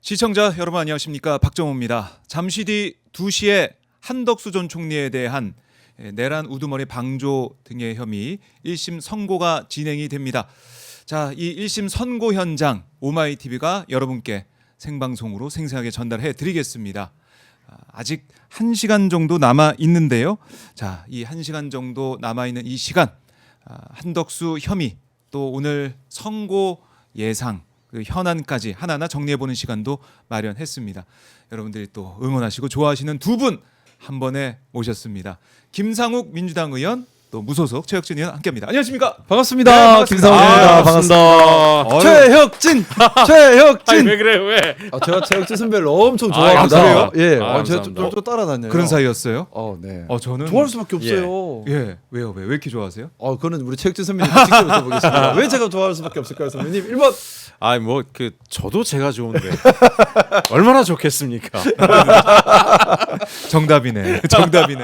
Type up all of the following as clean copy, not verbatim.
시청자 여러분 안녕하십니까, 박정호입니다. 잠시 뒤 2시에 한덕수 전 총리에 대한 내란 우두머리 방조 등의 혐의 1심 선고가 진행이 됩니다. 자, 이 1심 선고 현장 오마이TV가 여러분께 생방송으로 생생하게 전달해 드리겠습니다. 아직 1시간 정도 남아 있는데요. 자, 이 1시간 정도 남아 있는 이 시간, 한덕수 혐의 또 오늘 선고 예상 그 현안까지 하나하나 정리해보는 시간도 마련했습니다. 여러분들이 또 응원하시고 좋아하시는 두 분 한 번에 모셨습니다. 김상욱 민주당 의원, 또 무소속 최혁진 의원 함께합니다. 안녕하십니까? 반갑습니다. 네, 반갑습니다. 김상욱입니다. 반갑습니다. 최혁진, 최혁진. 아니, 왜 그래 왜? 제가 최혁진 선배를 엄청 좋아합니다. 그래요? 예, 제가 좀 따라다녀요. 그런 사이였어요? 네. 저는 좋아할 수밖에 없어요. 예, 왜요? 왜 이렇게 좋아하세요? 그거는 우리 최혁진 선배님 직접 여쭤보겠습니다. 왜 제가 좋아할 수밖에 없을까요, 선배님? 1번. 아니 뭐 그 저도 제가 좋은데 얼마나 좋겠습니까? 정답이네. 정답이네.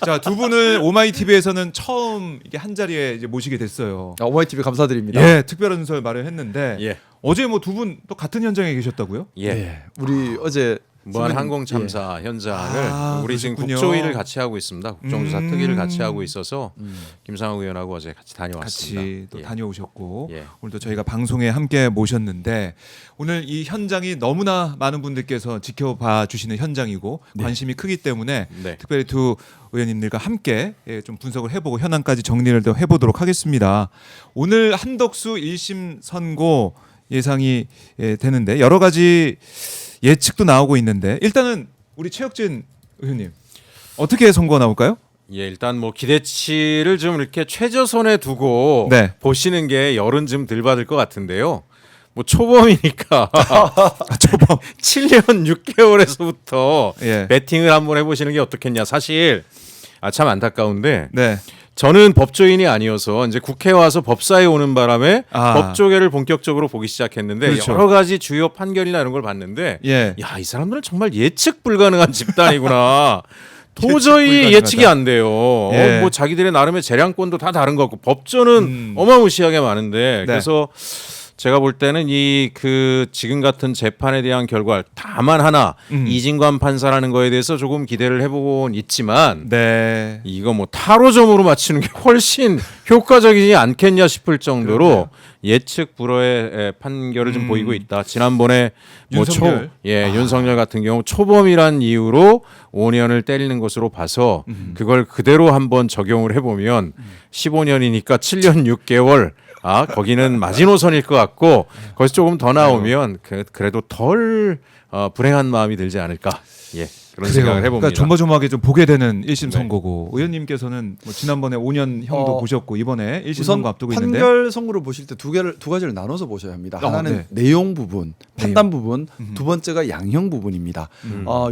자, 두 분을 오마이TV에서는 처음 이게 한 자리에 이제 모시게 됐어요. 오마이TV 감사드립니다. 예, 특별한 순서를 마련했는데 예. 어제 뭐 두 분 또 같은 현장에 계셨다고요? 예. 우리 어제 무한 선배님, 항공 참사 현장을 우리 지금 그러셨군요. 국조위를 같이 하고 있습니다. 국정조사 특위를 같이 하고 있어서 김상욱 의원하고 어제 같이 다녀왔습니다. 같이 또 예. 다녀오셨고 예. 오늘도 저희가 방송에 함께 모셨는데 오늘 이 현장이 너무나 많은 분들께서 지켜봐 주시는 현장이고 관심이 크기 때문에 네. 특별히 두 의원님들과 함께 좀 분석을 해보고 현안까지 정리를 더 해보도록 하겠습니다. 오늘 한덕수 1심 선고 예상이 되는데 여러 가지 예측도 나오고 있는데 일단은 우리 최혁진 의원님 어떻게 선고가 나올까요? 예, 일단 뭐 기대치를 좀 이렇게 최저선에 두고 네. 보시는 게 열은 좀 덜 받을 것 같은데요. 뭐 초범이니까 초범 7년 6개월에서부터 예. 배팅을 한번 해보시는 게 어떻겠냐. 사실 참 안타까운데 네. 저는 법조인이 아니어서 이제 국회에 와서 법사에 오는 바람에 법조계를 본격적으로 보기 시작했는데 그렇죠. 여러 가지 주요 판결이나 이런 걸 봤는데 예. 야, 이 사람들은 정말 예측 불가능한 집단이구나. 예측 도저히 불가능하다. 예측이 안 돼요. 예. 뭐 자기들의 나름의 재량권도 다 다른 것 같고 법조는 어마무시하게 많은데 네. 그래서 제가 볼 때는 이 그 지금 같은 재판에 대한 결과 다만 하나 이진관 판사라는 거에 대해서 조금 기대를 해보곤 있지만 네. 이거 뭐 타로점으로 맞추는 게 훨씬 효과적이지 않겠냐 싶을 정도로 그러게요. 예측 불허의 판결을 좀 보이고 있다. 지난번에 뭐 윤석열. 윤석열 같은 경우 초범이란 이유로 5년을 때리는 것으로 봐서 그걸 그대로 한번 적용을 해보면 15년이니까 7년 6개월 거기는 마지노선일 것 같고 거기서 조금 더 나오면 그래도 덜 불행한 마음이 들지 않을까. 예. 그런 생각을 해봅니다. 그러니까 조마조마하게 좀 보게 되는 1심 네. 선고고 의원님께서는 뭐 지난번에 5년 형도 보셨고 이번에 1심 우선 선고 앞두고 있는데 판결 선고를 보실 때 두 가지를 나눠서 보셔야 합니다. 하나는 네. 내용 부분, 판단 부분, 두 번째가 양형 부분입니다.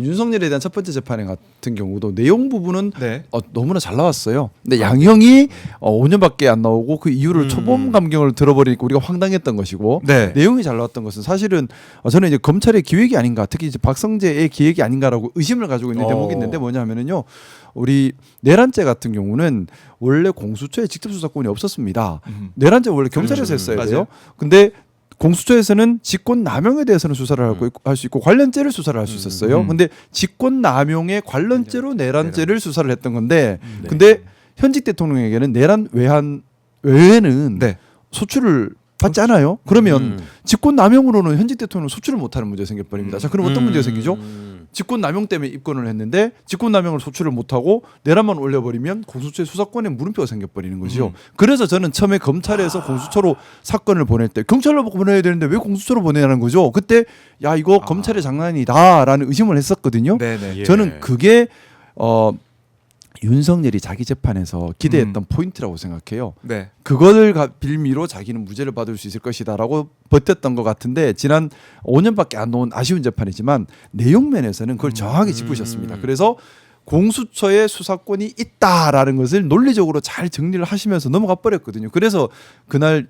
윤석열에 대한 첫 번째 재판에 같은 경우도 내용 부분은 네. 너무나 잘 나왔어요. 근데 양형이 5년밖에 안 나오고 그 이유를 초범 감경을 들어버리니까 우리가 황당했던 것이고 네. 내용이 잘 나왔던 것은 사실은 저는 이제 검찰의 기획이 아닌가, 특히 이제 박성재의 기획이 아닌가라고 의심을 가지고 있는 대목이 있는데 뭐냐면은요. 우리 내란죄 같은 경우는 원래 공수처에 직접 수사권이 없었습니다. 내란죄 원래 경찰에서 했어야 맞아요. 돼요. 근데 공수처에서는 직권남용에 대해서는 수사를 할 수 있고 관련죄를 수사를 할 수 있었어요. 근데 직권남용의 관련죄로 내란죄를 수사를 했던 건데, 근데 현직 대통령에게는 내란 외에는 네. 소출을 받지 않아요. 그러면 직권남용으로는 현직 대통령은 소출을 못하는 문제가 생겨버립니다. 자, 그럼 어떤 문제가 생기죠? 직권남용 때문에 입건을 했는데 직권남용을 소출을 못하고 내란만 올려버리면 공수처의 수사권에 물음표가 생겨버리는 거죠. 그래서 저는 처음에 검찰에서 공수처로 사건을 보낼 때 경찰로 보내야 되는데 왜 공수처로 보내냐는 거죠. 그때 야 이거 검찰의 장난이다라는 의심을 했었거든요. 네네. 예. 저는 그게 윤석열이 자기 재판에서 기대했던 포인트라고 생각해요. 네. 그거를 빌미로 자기는 무죄를 받을 수 있을 것이다라고 버텼던 것 같은데 지난 5년밖에 안 놓은 아쉬운 재판이지만 내용 면에서는 그걸 정확하게 짚으셨습니다. 그래서 공수처의 수사권이 있다라는 것을 논리적으로 잘 정리를 하시면서 넘어가 버렸거든요. 그래서 그날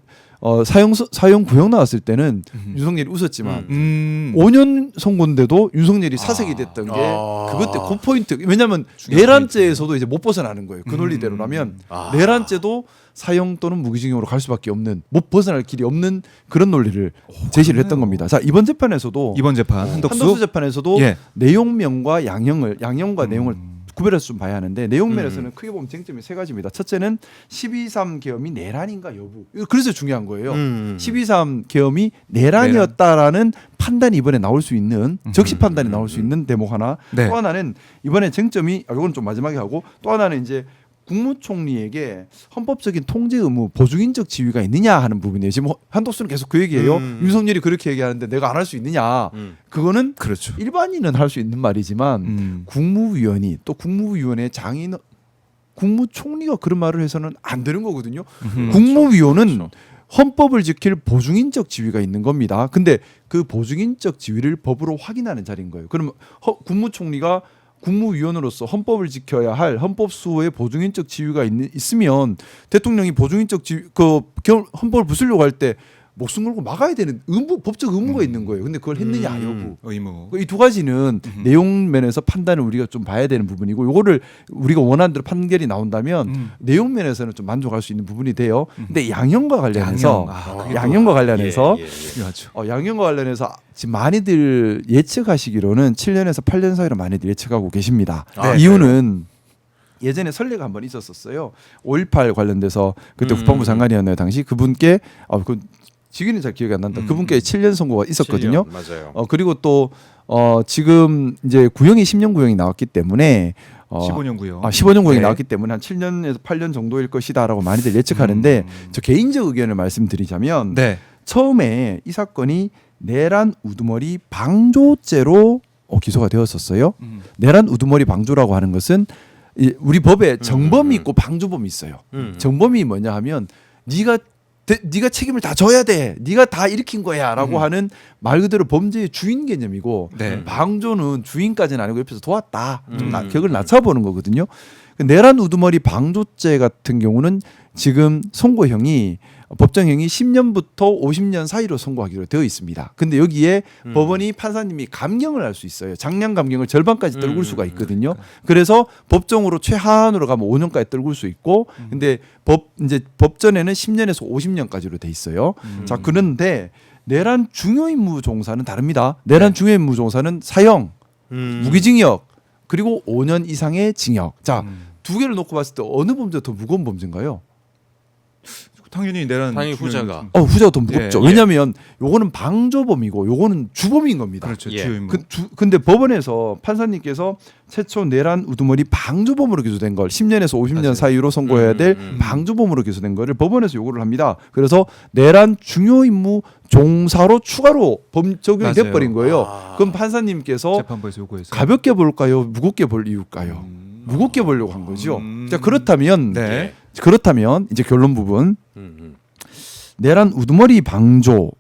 사형 구형 나왔을 때는 윤석열이 웃었지만 5년 선거인데도 윤석열이 사색이 됐던 게 그것 때 그 포인트. 왜냐하면 내란죄에서도 이제 못 벗어나는 거예요. 그 논리대로라면 내란죄도 사형 또는 무기징역으로 갈 수밖에 없는, 못 벗어날 길이 없는 그런 논리를 제시를 했던 겁니다. 자, 이번 재판에서도 이번 재판 한덕수 재판에서도 예. 내용면과 양형과 내용을 구별해서 좀 봐야 하는데 내용면에서는 크게 보면 쟁점이 세 가지입니다. 첫째는 12.3 계엄이 내란인가 여부. 그래서 중요한 거예요. 12.3 계엄이 내란이었다라는 판단이 이번에 나올 수 있는 적시 판단이 나올 수 있는 대목 하나. 네. 또 하나는 이번에 쟁점이 이건 좀 마지막에 하고 또 하나는 이제 국무총리에게 헌법적인 통제 의무, 보증인적 지위가 있느냐 하는 부분이에요. 지금 한덕수는 계속 그 얘기예요. 윤석열이 그렇게 얘기하는데 내가 안 할 수 있느냐. 그거는 그렇죠. 일반인은 할 수 있는 말이지만 국무위원이 또 국무위원회 장인 국무총리가 그런 말을 해서는 안 되는 거거든요. 국무위원은 그렇죠. 헌법을 지킬 보증인적 지위가 있는 겁니다. 근데 그 보증인적 지위를 법으로 확인하는 자리인 거예요. 그러면 국무총리가 국무위원으로서 헌법을 지켜야 할 헌법 수호의 보증인적 지위가 있으면 대통령이 보증인적 지위 헌법을 부수려고 할 때 목숨 걸고 막아야 되는 법적 의무가 있는 거예요. 근데 그걸 했느냐 여부. 의무. 이 두 가지는 내용 면에서 판단을 우리가 좀 봐야 되는 부분이고 이거를 우리가 원하는 대로 판결이 나온다면 내용 면에서는 좀 만족할 수 있는 부분이 돼요. 근데 양형과 관련해서 양형과 관련해서 중요하죠. 양형과 관련해서 지금 많이들 예측하시기로는 7년에서 8년 사이로 많이들 예측하고 계십니다. 이유는 예전에 선례가 한번 있었었어요. 5.18 관련돼서 그때 국방부 장관이었나요 당시 그분께 그 지금은 잘 기억이 안 난다. 그분께 7년 선고가 있었거든요. 7년, 맞아요. 그리고 또 지금 이제 구형이 10년 구형이 나왔기 때문에 15년 구형. 15년 구형이 네. 나왔기 때문에 한 7년에서 8년 정도일 것이다라고 많이들 예측하는데 저 개인적 의견을 말씀드리자면 네. 처음에 이 사건이 내란 우두머리 방조죄로 기소가 되었었어요. 내란 우두머리 방조라고 하는 것은 우리 법에 정범이 있고 방조범이 있어요. 정범이 뭐냐 하면 네가 책임을 다 져야 돼. 네가 다 일으킨 거야라고 하는 말 그대로 범죄의 주인 개념이고 네. 방조는 주인까지는 아니고 옆에서 도왔다. 좀 격을 낮춰보는 거거든요. 내란 우두머리 방조죄 같은 경우는 지금 선고형이 법정형이 10년부터 50년 사이로 선고하기로 되어 있습니다. 근데 여기에 법원이 판사님이 감경을 할 수 있어요. 장량 감경을 절반까지 떨굴 수가 있거든요. 그래서 법정으로 최하한으로 가면 5년까지 떨굴 수 있고, 근데 법전에는 10년에서 50년까지로 돼 있어요. 자, 그런데 내란 중요임무 종사는 다릅니다. 내란 중요임무 종사는 사형, 무기징역, 그리고 5년 이상의 징역. 자, 두 개를 놓고 봤을 때 어느 범죄가 더 무거운 범죄인가요? 당연히 내란 당연히 후자가. 후자가 더 무겁죠. 예. 왜냐하면 요거는 방조범이고 요거는 주범인 겁니다. 그렇죠. 예. 주의무. 근데 법원에서 판사님께서 최초 내란 우두머리 방조범으로 기소된 걸 10년에서 50년 맞아요. 사이로 선고해야 될 방조범으로 기소된 거를 법원에서 요구를 합니다. 그래서 내란 중요 임무 종사로 추가로 적용이 맞아요. 돼버린 거예요. 그럼 판사님께서 재판부에서 요구해서 가볍게 볼까요? 무겁게 볼 이유일까요? 무겁게 보려고 한 거죠. 자, 그렇다면 네. 그렇다면 이제 결론 부분 내란 우두머리 방조로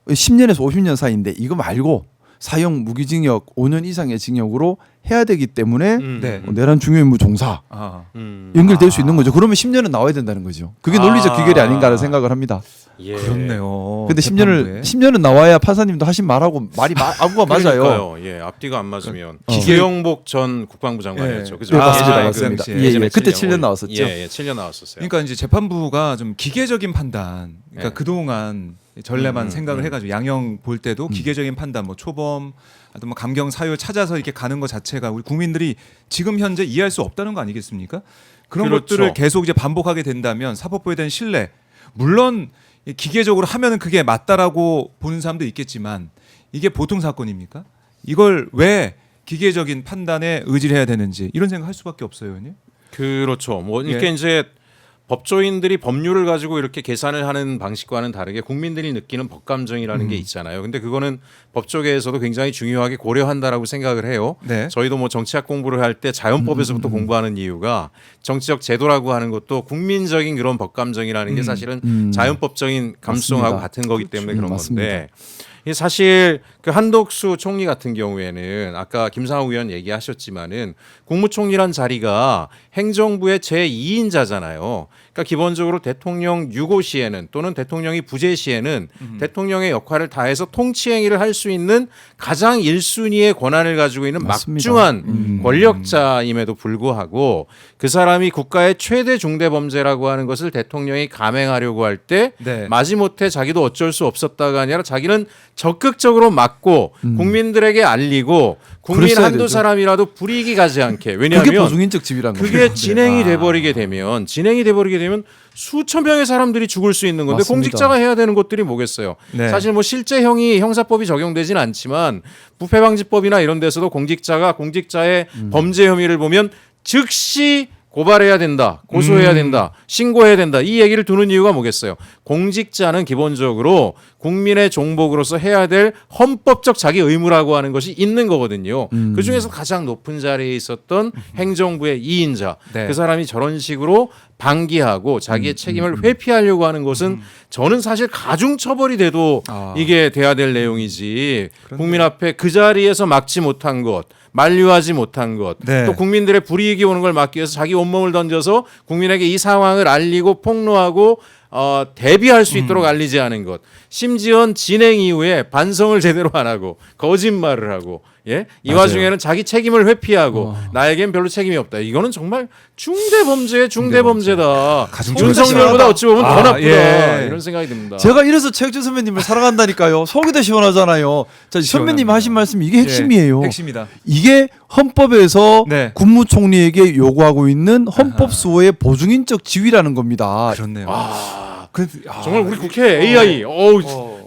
10년에서 50년 사이인데 이거 말고 사형 무기징역 5년 이상의 징역으로 해야 되기 때문에 네. 내란 중요임무 종사 연결될 수 있는 거죠. 그러면 10년은 나와야 된다는 거죠. 그게 논리적 귀결이 아닌가라는 생각을 합니다. 예. 그렇네요. 근데 재판부에. 10년은 나와야 판사님도 하신 말하고 말이 아구가 맞아요. 그러니까요. 예, 앞뒤가 안 맞으면 기계- 기계영복 전 국방부 장관이었죠. 예. 그죠? 네, 맞습니다. 그 맞습니다. 당시에. 예, 예. 그때 7년 나왔었죠. 예, 7년 나왔었어요. 그러니까 이제 재판부가 좀 기계적인 판단. 그러니까 네. 그동안 전례만 생각을 해가지고 양형 볼 때도 기계적인 판단, 뭐 초범, 아또 뭐 감경 사유 찾아서 이렇게 가는 것 자체가 우리 국민들이 지금 현재 이해할 수 없다는 거 아니겠습니까? 그런 그렇죠. 것들을 계속 이제 반복하게 된다면 사법부에 대한 신뢰, 물론 기계적으로 하면은 그게 맞다라고 보는 사람도 있겠지만 이게 보통 사건입니까? 이걸 왜 기계적인 판단에 의지를 해야 되는지 이런 생각할 수밖에 없어요, 의원님. 그렇죠. 뭐 이렇게 예. 이제 법조인들이 법률을 가지고 이렇게 계산을 하는 방식과는 다르게 국민들이 느끼는 법감정이라는 게 있잖아요. 근데 그거는 법조계에서도 굉장히 중요하게 고려한다라고 생각을 해요. 네. 저희도 뭐 정치학 공부를 할 때 자연법에서부터 공부하는 이유가 정치적 제도라고 하는 것도 국민적인 그런 법감정이라는 게 사실은 자연법적인 감수성하고 맞습니다. 같은 거기 때문에 그런 맞습니다. 건데 이게 사실 그 한덕수 총리 같은 경우에는 아까 김상우 의원 얘기하셨지만은 국무총리란 자리가 행정부의 제2인자잖아요. 그러니까 기본적으로 대통령 유고 시에는 또는 대통령이 부재 시에는 대통령의 역할을 다해서 통치 행위를 할 수 있는 가장 1순위의 권한을 가지고 있는 맞습니다. 막중한 권력자임에도 불구하고 그 사람이 국가의 최대 중대 범죄라고 하는 것을 대통령이 감행하려고 할 때 네. 마지못해 자기도 어쩔 수 없었다가 아니라 자기는 적극적으로 막고 국민들에게 알리고 국민 그랬어야 한두 되죠. 사람이라도 불이익이 가지 않게. 그게 왜냐하면 보증인적 지위란 거죠. 그게 진행이 돼버리게 되면 수천 명의 사람들이 죽을 수 있는 건데 맞습니다. 공직자가 해야 되는 것들이 뭐겠어요. 네. 사실 뭐 실제 형사법이 적용되진 않지만 부패방지법이나 이런 데서도 공직자가 공직자의 범죄 혐의를 보면 즉시 고발해야 된다, 고소해야 된다, 신고해야 된다. 이 얘기를 두는 이유가 뭐겠어요? 공직자는 기본적으로 국민의 종복으로서 해야 될 헌법적 자기 의무라고 하는 것이 있는 거거든요. 그 중에서 가장 높은 자리에 있었던 행정부의 2인자, 네. 그 사람이 저런 식으로 방기하고 자기의 책임을 회피하려고 하는 것은 저는 사실 가중처벌이 돼도 이게 돼야 될 내용이지. 국민 앞에 그 자리에서 막지 못한 것, 만류하지 못한 것, 네. 또 국민들의 불이익이 오는 걸 막기 위해서 자기 온몸을 던져서 국민에게 이 상황을 알리고 폭로하고 대비할 수 있도록 알리지 않은 것, 심지어 진행 이후에 반성을 제대로 안 하고 거짓말을 하고, 예, 이 맞아요. 와중에는 자기 책임을 회피하고 나에겐 별로 책임이 없다. 이거는 정말 중대 범죄의 중대 범죄다. 윤석열보다 어찌 보면 더 나쁘다. 예. 이런 생각이 듭니다. 제가 이래서 최혁준 선배님을 사랑한다니까요. 속이 더 시원하잖아요. 자, 선배님 시원합니다. 하신 말씀 이게 핵심이에요. 예, 핵심이다. 이게 헌법에서 네. 국무총리에게 요구하고 있는 헌법 수호의 보증인적 지위라는 겁니다. 그렇네요. 정말 우리 국회 AI,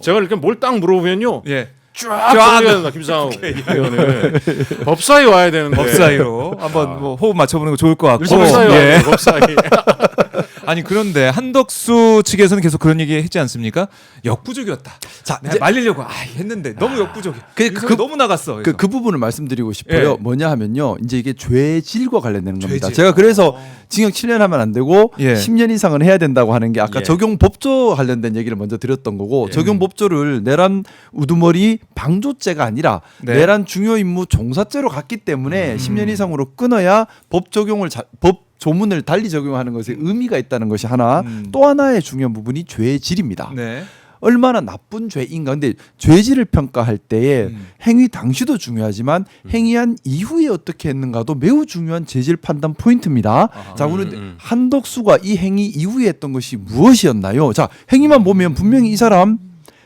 제가 이렇게 뭘 딱 물어보면요. 예. 쫙 들어야 김상호 의원을 법사위 와야 되는데 법사위로 한번 뭐 호흡 맞춰보는 거 좋을 것 같고. 법사위 와야 예. 돼요, 법사위. 아니 그런데 한덕수 측에서는 계속 그런 얘기 했지 않습니까? 역부족이었다. 자, 내가 이제 말리려고 했는데 너무 역부족이. 그- 너무 나갔어. 그 부분을 말씀드리고 싶어요. 예. 뭐냐 하면요. 이제 이게 죄질과 관련되는 겁니다. 죄질. 제가 그래서 징역 7년 하면 안 되고 예. 10년 이상은 해야 된다고 하는 게 아까 예. 적용법조 관련된 얘기를 먼저 드렸던 거고 적용법조를 내란 우두머리 방조죄가 아니라 네. 내란 중요 임무 종사죄로 갔기 때문에 10년 이상으로 끊어야 법 적용을 법 조문을 달리 적용하는 것에 의미가 있다는 것이 하나. 또 하나의 중요한 부분이 죄질입니다. 네. 얼마나 나쁜 죄인가. 근데 죄질을 평가할 때에 행위 당시도 중요하지만 행위한 이후에 어떻게 했는가도 매우 중요한 죄질 판단 포인트입니다. 자, 오늘 한덕수가 이 행위 이후에 했던 것이 무엇이었나요? 자, 행위만 보면 분명히 이 사람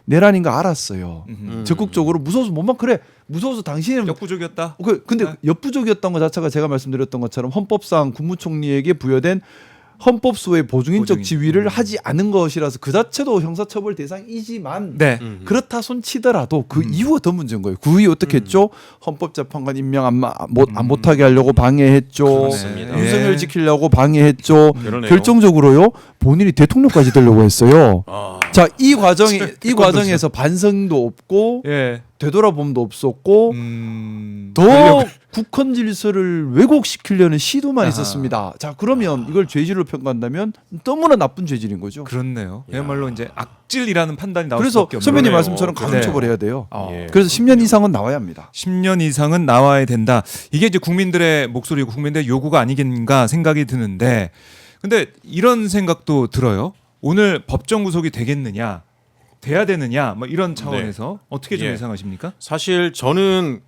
내란인 거 알았어요. 적극적으로 무서워서 그래. 무서워서 당신은 역부족이었다. 근데 역부족이었던 것 자체가 제가 말씀드렸던 것처럼 헌법상 국무총리에게 부여된 헌법 수호의 보증인적 보증인. 지위를 하지 않은 것이라서 그 자체도 형사처벌 대상이지만 네. 그렇다 손치더라도 그 이유가 더 문제인 거예요. 그 이유 어떻게 했죠? 헌법재판관 임명 못하게 하려고 방해했죠. 그렇습니다. 윤석열 예. 지키려고 방해했죠. 그러네요. 결정적으로요 본인이 대통령까지 되려고 했어요. 아. 자, 이 과정에서 반성도 없고 예. 되돌아봄도 없었고 더 권력을- 국헌 질서를 왜곡시키려는 시도만 아하. 있었습니다. 자, 그러면 이걸 죄질로 평가한다면 너무나 나쁜 죄질인 거죠. 그렇네요. 그야말로 이제 악질이라는 판단이 나올 그래서 수밖에 없는 선배님 그러네요. 말씀처럼 그러네요. 가중처벌해야 돼요. 예. 그래서 10년 이상은 나와야 합니다. 10년 이상은 나와야 된다. 이게 이제 국민들의 목소리고 국민들의 요구가 아니겠는가 생각이 드는데, 근데 이런 생각도 들어요. 오늘 법정 구속이 되겠느냐, 돼야 되느냐, 뭐 이런 차원에서 어떻게 좀 예. 예상하십니까? 사실 저는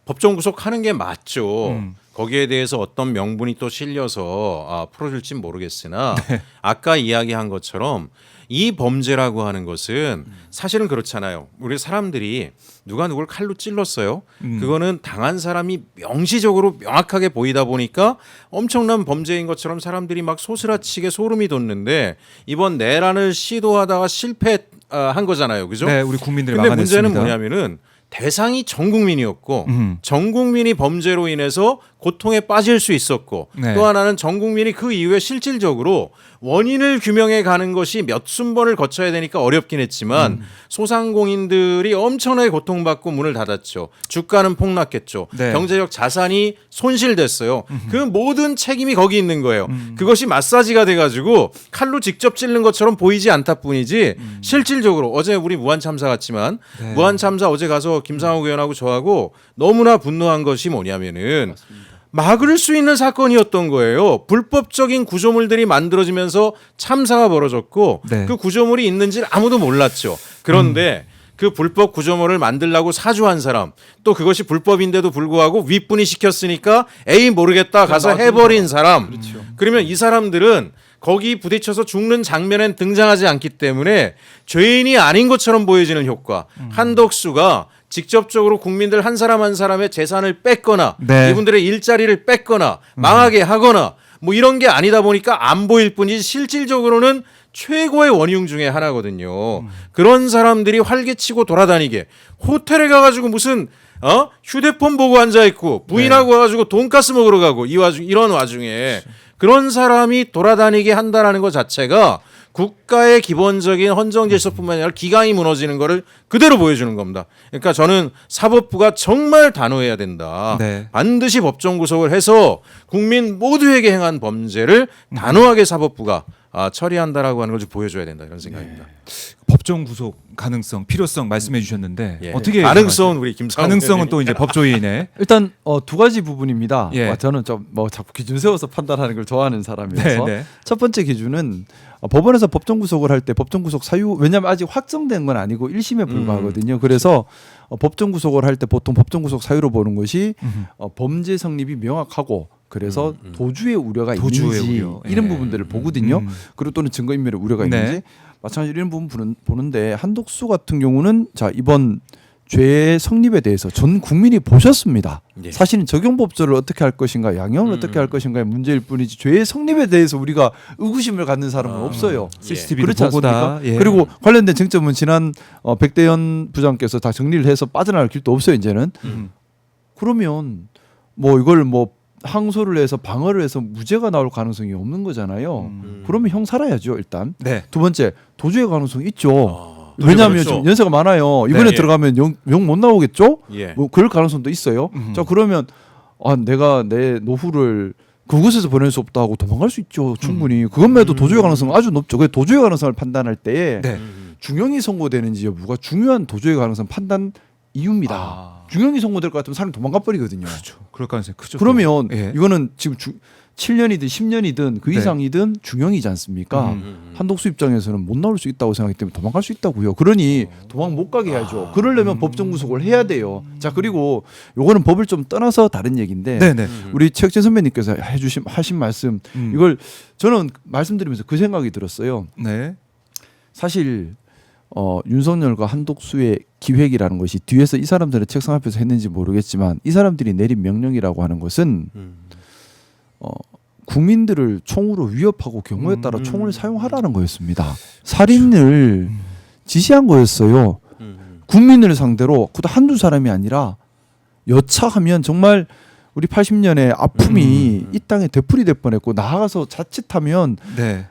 법정 구속하는 게 맞죠. 음. 거기에 대해서 어떤 명분이 또 실려서 풀어줄진 모르겠으나 아까 이야기한 것처럼 이 범죄라고 하는 것은 사실은 그렇잖아요. 우리 사람들이 누가 누굴 칼로 찔렀어요. 그거는 당한 사람이 명시적으로 명확하게 보이다 보니까 엄청난 범죄인 것처럼 사람들이 막 소스라치게 소름이 돋는데 이번 내란을 시도하다가 실패한 거잖아요. 그죠? 네, 우리 국민들이 근데 막아냈습니다. 문제는 뭐냐면은 대상이 전 국민이었고 음. 전 국민이 범죄로 인해서 고통에 빠질 수 있었고 네. 또 하나는 전 국민이 그 이후에 실질적으로 원인을 규명해 가는 것이 몇 순번을 거쳐야 되니까 어렵긴 했지만 소상공인들이 엄청나게 고통받고 문을 닫았죠. 주가는 폭락했죠. 네. 경제적 자산이 손실됐어요. 그 모든 책임이 거기 있는 거예요. 그것이 마사지가 돼가지고 칼로 직접 찔른 것처럼 보이지 않다 뿐이지 실질적으로 어제 우리 무한 참사 같지만 무한 참사 어제 가서 김상욱 의원하고 저하고 너무나 분노한 것이 뭐냐면은 막을 수 있는 사건이었던 거예요. 불법적인 구조물들이 만들어지면서 참사가 벌어졌고 네. 그 구조물이 있는지를 아무도 몰랐죠. 그런데 그 불법 구조물을 만들라고 사주한 사람, 또 그것이 불법인데도 불구하고 윗분이 시켰으니까 에이 모르겠다 가서 해버린 사람. 그러면 이 사람들은 거기 부딪혀서 죽는 장면엔 등장하지 않기 때문에 죄인이 아닌 것처럼 보여지는 효과. 한덕수가 직접적으로 국민들 한 사람 한 사람의 재산을 뺏거나 네. 이분들의 일자리를 뺏거나 망하게 하거나 뭐 이런 게 아니다 보니까 안 보일 뿐이지 실질적으로는 최고의 원흉 중에 하나거든요. 그런 사람들이 활개치고 돌아다니게 호텔에 가가지고 무슨 휴대폰 보고 앉아 있고 부인하고 와가지고 돈가스 먹으러 가고 이런 와중에 그런 사람이 돌아다니게 한다라는 것 자체가 국가의 기본적인 헌정질서뿐만 아니라 기강이 무너지는 거를 그대로 보여주는 겁니다. 그러니까 저는 사법부가 정말 단호해야 된다. 네. 반드시 법정 구속을 해서 국민 모두에게 행한 범죄를 단호하게 사법부가 처리한다라고 하는 걸 좀 보여줘야 된다 이런 생각입니다. 법정 구속 가능성, 필요성 말씀해 주셨는데 예. 어떻게 가능성은 우리 김상훈 가능성은 또 이제 법조인의 일단 두 가지 부분입니다. 예. 저는 좀 자꾸 기준 세워서 판단하는 걸 좋아하는 사람이라서 네, 네. 첫 번째 기준은 법원에서 법정 구속을 할 때 법정 구속 사유 왜냐하면 아직 확정된 건 아니고 1심에 불과하거든요. 그래서 법정 구속을 할 때 보통 법정 구속 사유로 보는 것이 범죄 성립이 명확하고 그래서 도주의 우려가 도주의 있는지 우려. 이런 예. 부분들을 보거든요. 그리고 또는 증거인멸의 우려가 네. 있는지 마찬가지로 이런 부분 보는데 한덕수 같은 경우는 자 이번 죄의 성립에 대해서 전 국민이 보셨습니다. 예. 사실은 적용법조를 어떻게 할 것인가 양형을 어떻게 할 것인가의 문제일 뿐이지 죄의 성립에 대해서 우리가 의구심을 갖는 사람은 없어요. CCTV도 그렇지 보고 다. 않습니까? 예. 그리고 관련된 쟁점은 지난 백대현 부장께서 다 정리를 해서 빠져나갈 길도 없어요. 이제는. 그러면 뭐 이걸 뭐 항소를 해서 방어를 해서 무죄가 나올 가능성이 없는 거잖아요. 그러면 형 살아야죠 일단. 네. 두 번째 도주의 가능성이 있죠. 도주가 왜냐하면 그렇죠. 좀 연세가 많아요. 이번에 네. 들어가면 영 못 나오겠죠? 예. 뭐 그럴 가능성도 있어요. 자 그러면 내가 내 노후를 그곳에서 보낼 수 없다 하고 도망갈 수 있죠. 충분히. 그것만해도 도주의 가능성은 아주 높죠. 그 도주의 가능성을 판단할 때 네. 중형이 선고되는지 여부가 중요한 도주의 가능성 판단 이유입니다. 아. 중형이 선고될 것 같으면 사람이 도망가 버리거든요. 그렇죠. 그럴 가능성이 크죠. 그러면 예. 이거는 지금 7년이든 10년이든 그 네. 이상이든 중형이지 않습니까? 한독수 입장에서는 못 나올 수 있다고 생각하기 때문에 도망갈 수 있다고요. 그러니 도망 못 가게 해야죠. 그러려면 법정 구속을 해야 돼요. 자 그리고 요거는 법을 좀 떠나서 다른 얘기인데 네네. 우리 최혁진 선배님께서 하신 말씀 이걸 저는 말씀드리면서 그 생각이 들었어요. 네. 사실 윤석열과 한독수의 기획이라는 것이 뒤에서 이 사람들은 책상 앞에서 했는지 모르겠지만 이 사람들이 내린 명령이라고 하는 것은 국민들을 총으로 위협하고 경우에 따라 총을 사용하라는 거였습니다. 살인을 지시한 거였어요. 국민을 상대로 그것도 한두 사람이 아니라 여차하면 정말 우리 80년의 아픔이 이 땅에 되풀이될 뻔했고 나아가서 자칫하면 네.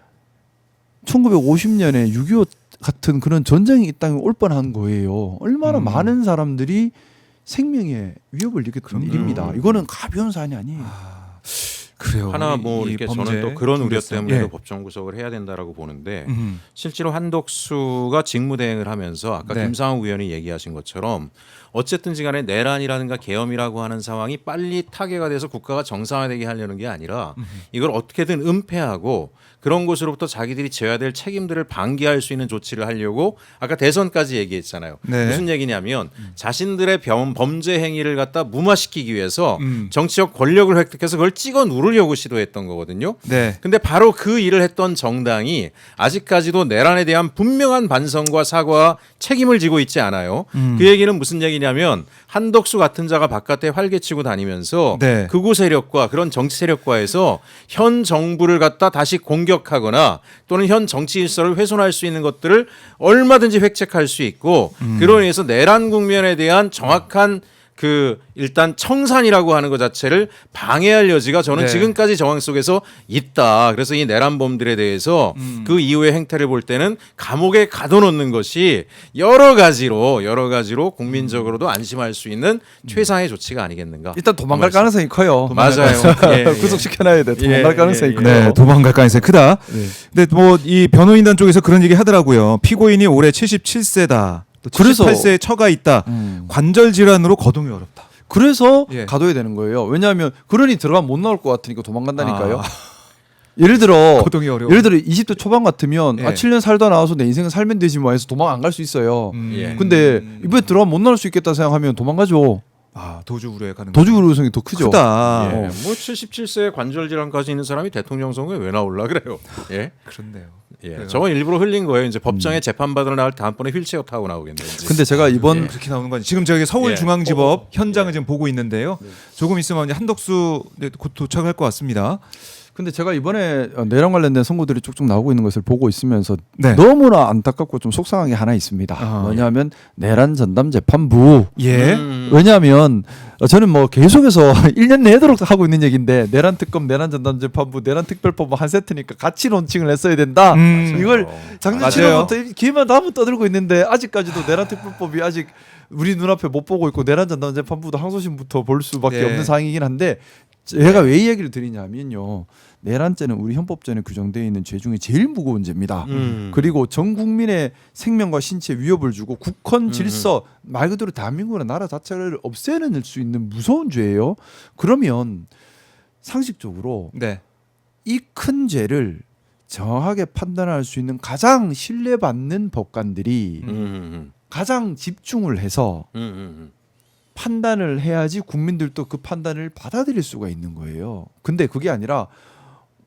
1950년에 6.25 같은 그런 전쟁이 이 땅에 올 뻔한 거예요. 얼마나 많은 사람들이 생명에 위협을 느꼈던 일입니다. 이거는 가벼운 사안이 아니에요. 그래요. 하나 뭐 이 이렇게 범죄 저는 또 그런 우려 중대성. 때문에도 예. 법정 구속을 해야 된다라고 보는데 음. 실제로 한덕수가 직무대행을 하면서 아까 네. 김상욱 의원이 얘기하신 것처럼 어쨌든지 간에 내란이라든가 계엄이라고 하는 상황이 빨리 타개가 돼서 국가가 정상화되게 하려는 게 아니라 이걸 어떻게든 은폐하고 그런 곳으로부터 자기들이 져야 될 책임들을 방기할 수 있는 조치를 하려고 아까 대선까지 얘기했잖아요. 네. 무슨 얘기냐면 자신들의 범죄 행위를 갖다 무마시키기 위해서 정치적 권력을 획득해서 그걸 찍어 누르려고 시도했던 거거든요. 네. 근데 바로 그 일을 했던 정당이 아직까지도 내란에 대한 분명한 반성과 사과와 책임을 지고 있지 않아요. 그 얘기는 무슨 얘기냐면 한덕수 같은 자가 바깥에 활개치고 다니면서 네. 극우 세력과 그런 정치 세력과에서 현 정부를 갖다 다시 공격하거나 또는 현 정치 질서를 훼손할 수 있는 것들을 얼마든지 획책할 수 있고 그로 인해서 내란 국면에 대한 정확한 그 일단 청산이라고 하는 것 자체를 방해할 여지가 저는 네. 지금까지 정황 속에서 있다. 그래서 이 내란범들에 대해서 그 이후의 행태를 볼 때는 감옥에 가둬놓는 것이 여러 가지로 국민적으로도 안심할 수 있는 최상의 조치가 아니겠는가. 일단 도망갈 가능성이 커요. 맞아요. 예, 예. 구속시켜놔야 돼. 도망갈 예, 가능성이 예, 커요. 네, 도망갈 가능성이 크다. 네. 근데 뭐 이 변호인단 쪽에서 그런 얘기 하더라고요. 피고인이 올해 77세다. 또 그래서 78세에 처가 있다. 관절 질환으로 거동이 어렵다. 그래서 예. 가둬야 되는 거예요. 왜냐하면 그러니 들어가면 못 나올 것 같으니까 도망간다니까요. 아. 예를 들어 거동이 어려워. 예를 들어 20대 초반 같으면 예. 7년 살다 나와서 내 인생을 살면 되지 뭐 해서 도망 안 갈 수 있어요. 예. 근데 이번에 들어가면 못 나올 수 있겠다 생각하면 도망가죠. 도주 우려에 가는 도주 우려성이 더 크죠. 크다. 예. 뭐 77세에 관절 질환까지 있는 사람이 대통령 선거에 왜 나올라 그래요? 예. 그렇네요. 예. 그래요. 저건 일부러 흘린 거예요. 이제 법정에 재판 받으러 나올 다음번에 휠체어 타고 나오겠네. 이제. 근데 제가 이번 그렇게 나오는 거지. 지금 저기 서울중앙지법 현장을 지금 보고 있는데요. 조금 있으면 이제 한덕수 곧 도착할 것 같습니다. 근데 제가 이번에 내란 관련된 선고들이 쭉쭉 나오고 있는 것을 보고 있으면서 네. 너무나 안타깝고 좀 속상한 게 하나 있습니다. 뭐냐면 내란 전담 재판부. 예. 왜냐하면 저는 뭐 계속해서 1년 내도록 하고 있는 얘기인데 내란 특검, 내란 전담 재판부, 내란 특별법 한 세트니까 같이 론칭을 했어야 된다. 이걸 작년 맞아요. 7월부터 기회만 다 한번 떠들고 있는데 아직까지도 내란 특별법이 아직 우리 눈앞에 못 보고 있고 내란 전담 재판부도 항소심부터 볼 수밖에 네. 없는 상황이긴 한데 제가 왜 이 얘기를 드리냐면요. 내란죄는 우리 헌법전에 규정되어 있는 죄 중에 제일 무거운 죄입니다. 그리고 전 국민의 생명과 신체에 위협을 주고 국헌 질서 말 그대로 대한민국의 나라 자체를 없애낼 수 있는 무서운 죄예요. 그러면 상식적으로 네. 이 큰 죄를 정확하게 판단할 수 있는 가장 신뢰받는 법관들이 가장 집중을 해서 판단을 해야지 국민들도 그 판단을 받아들일 수가 있는 거예요. 근데 그게 아니라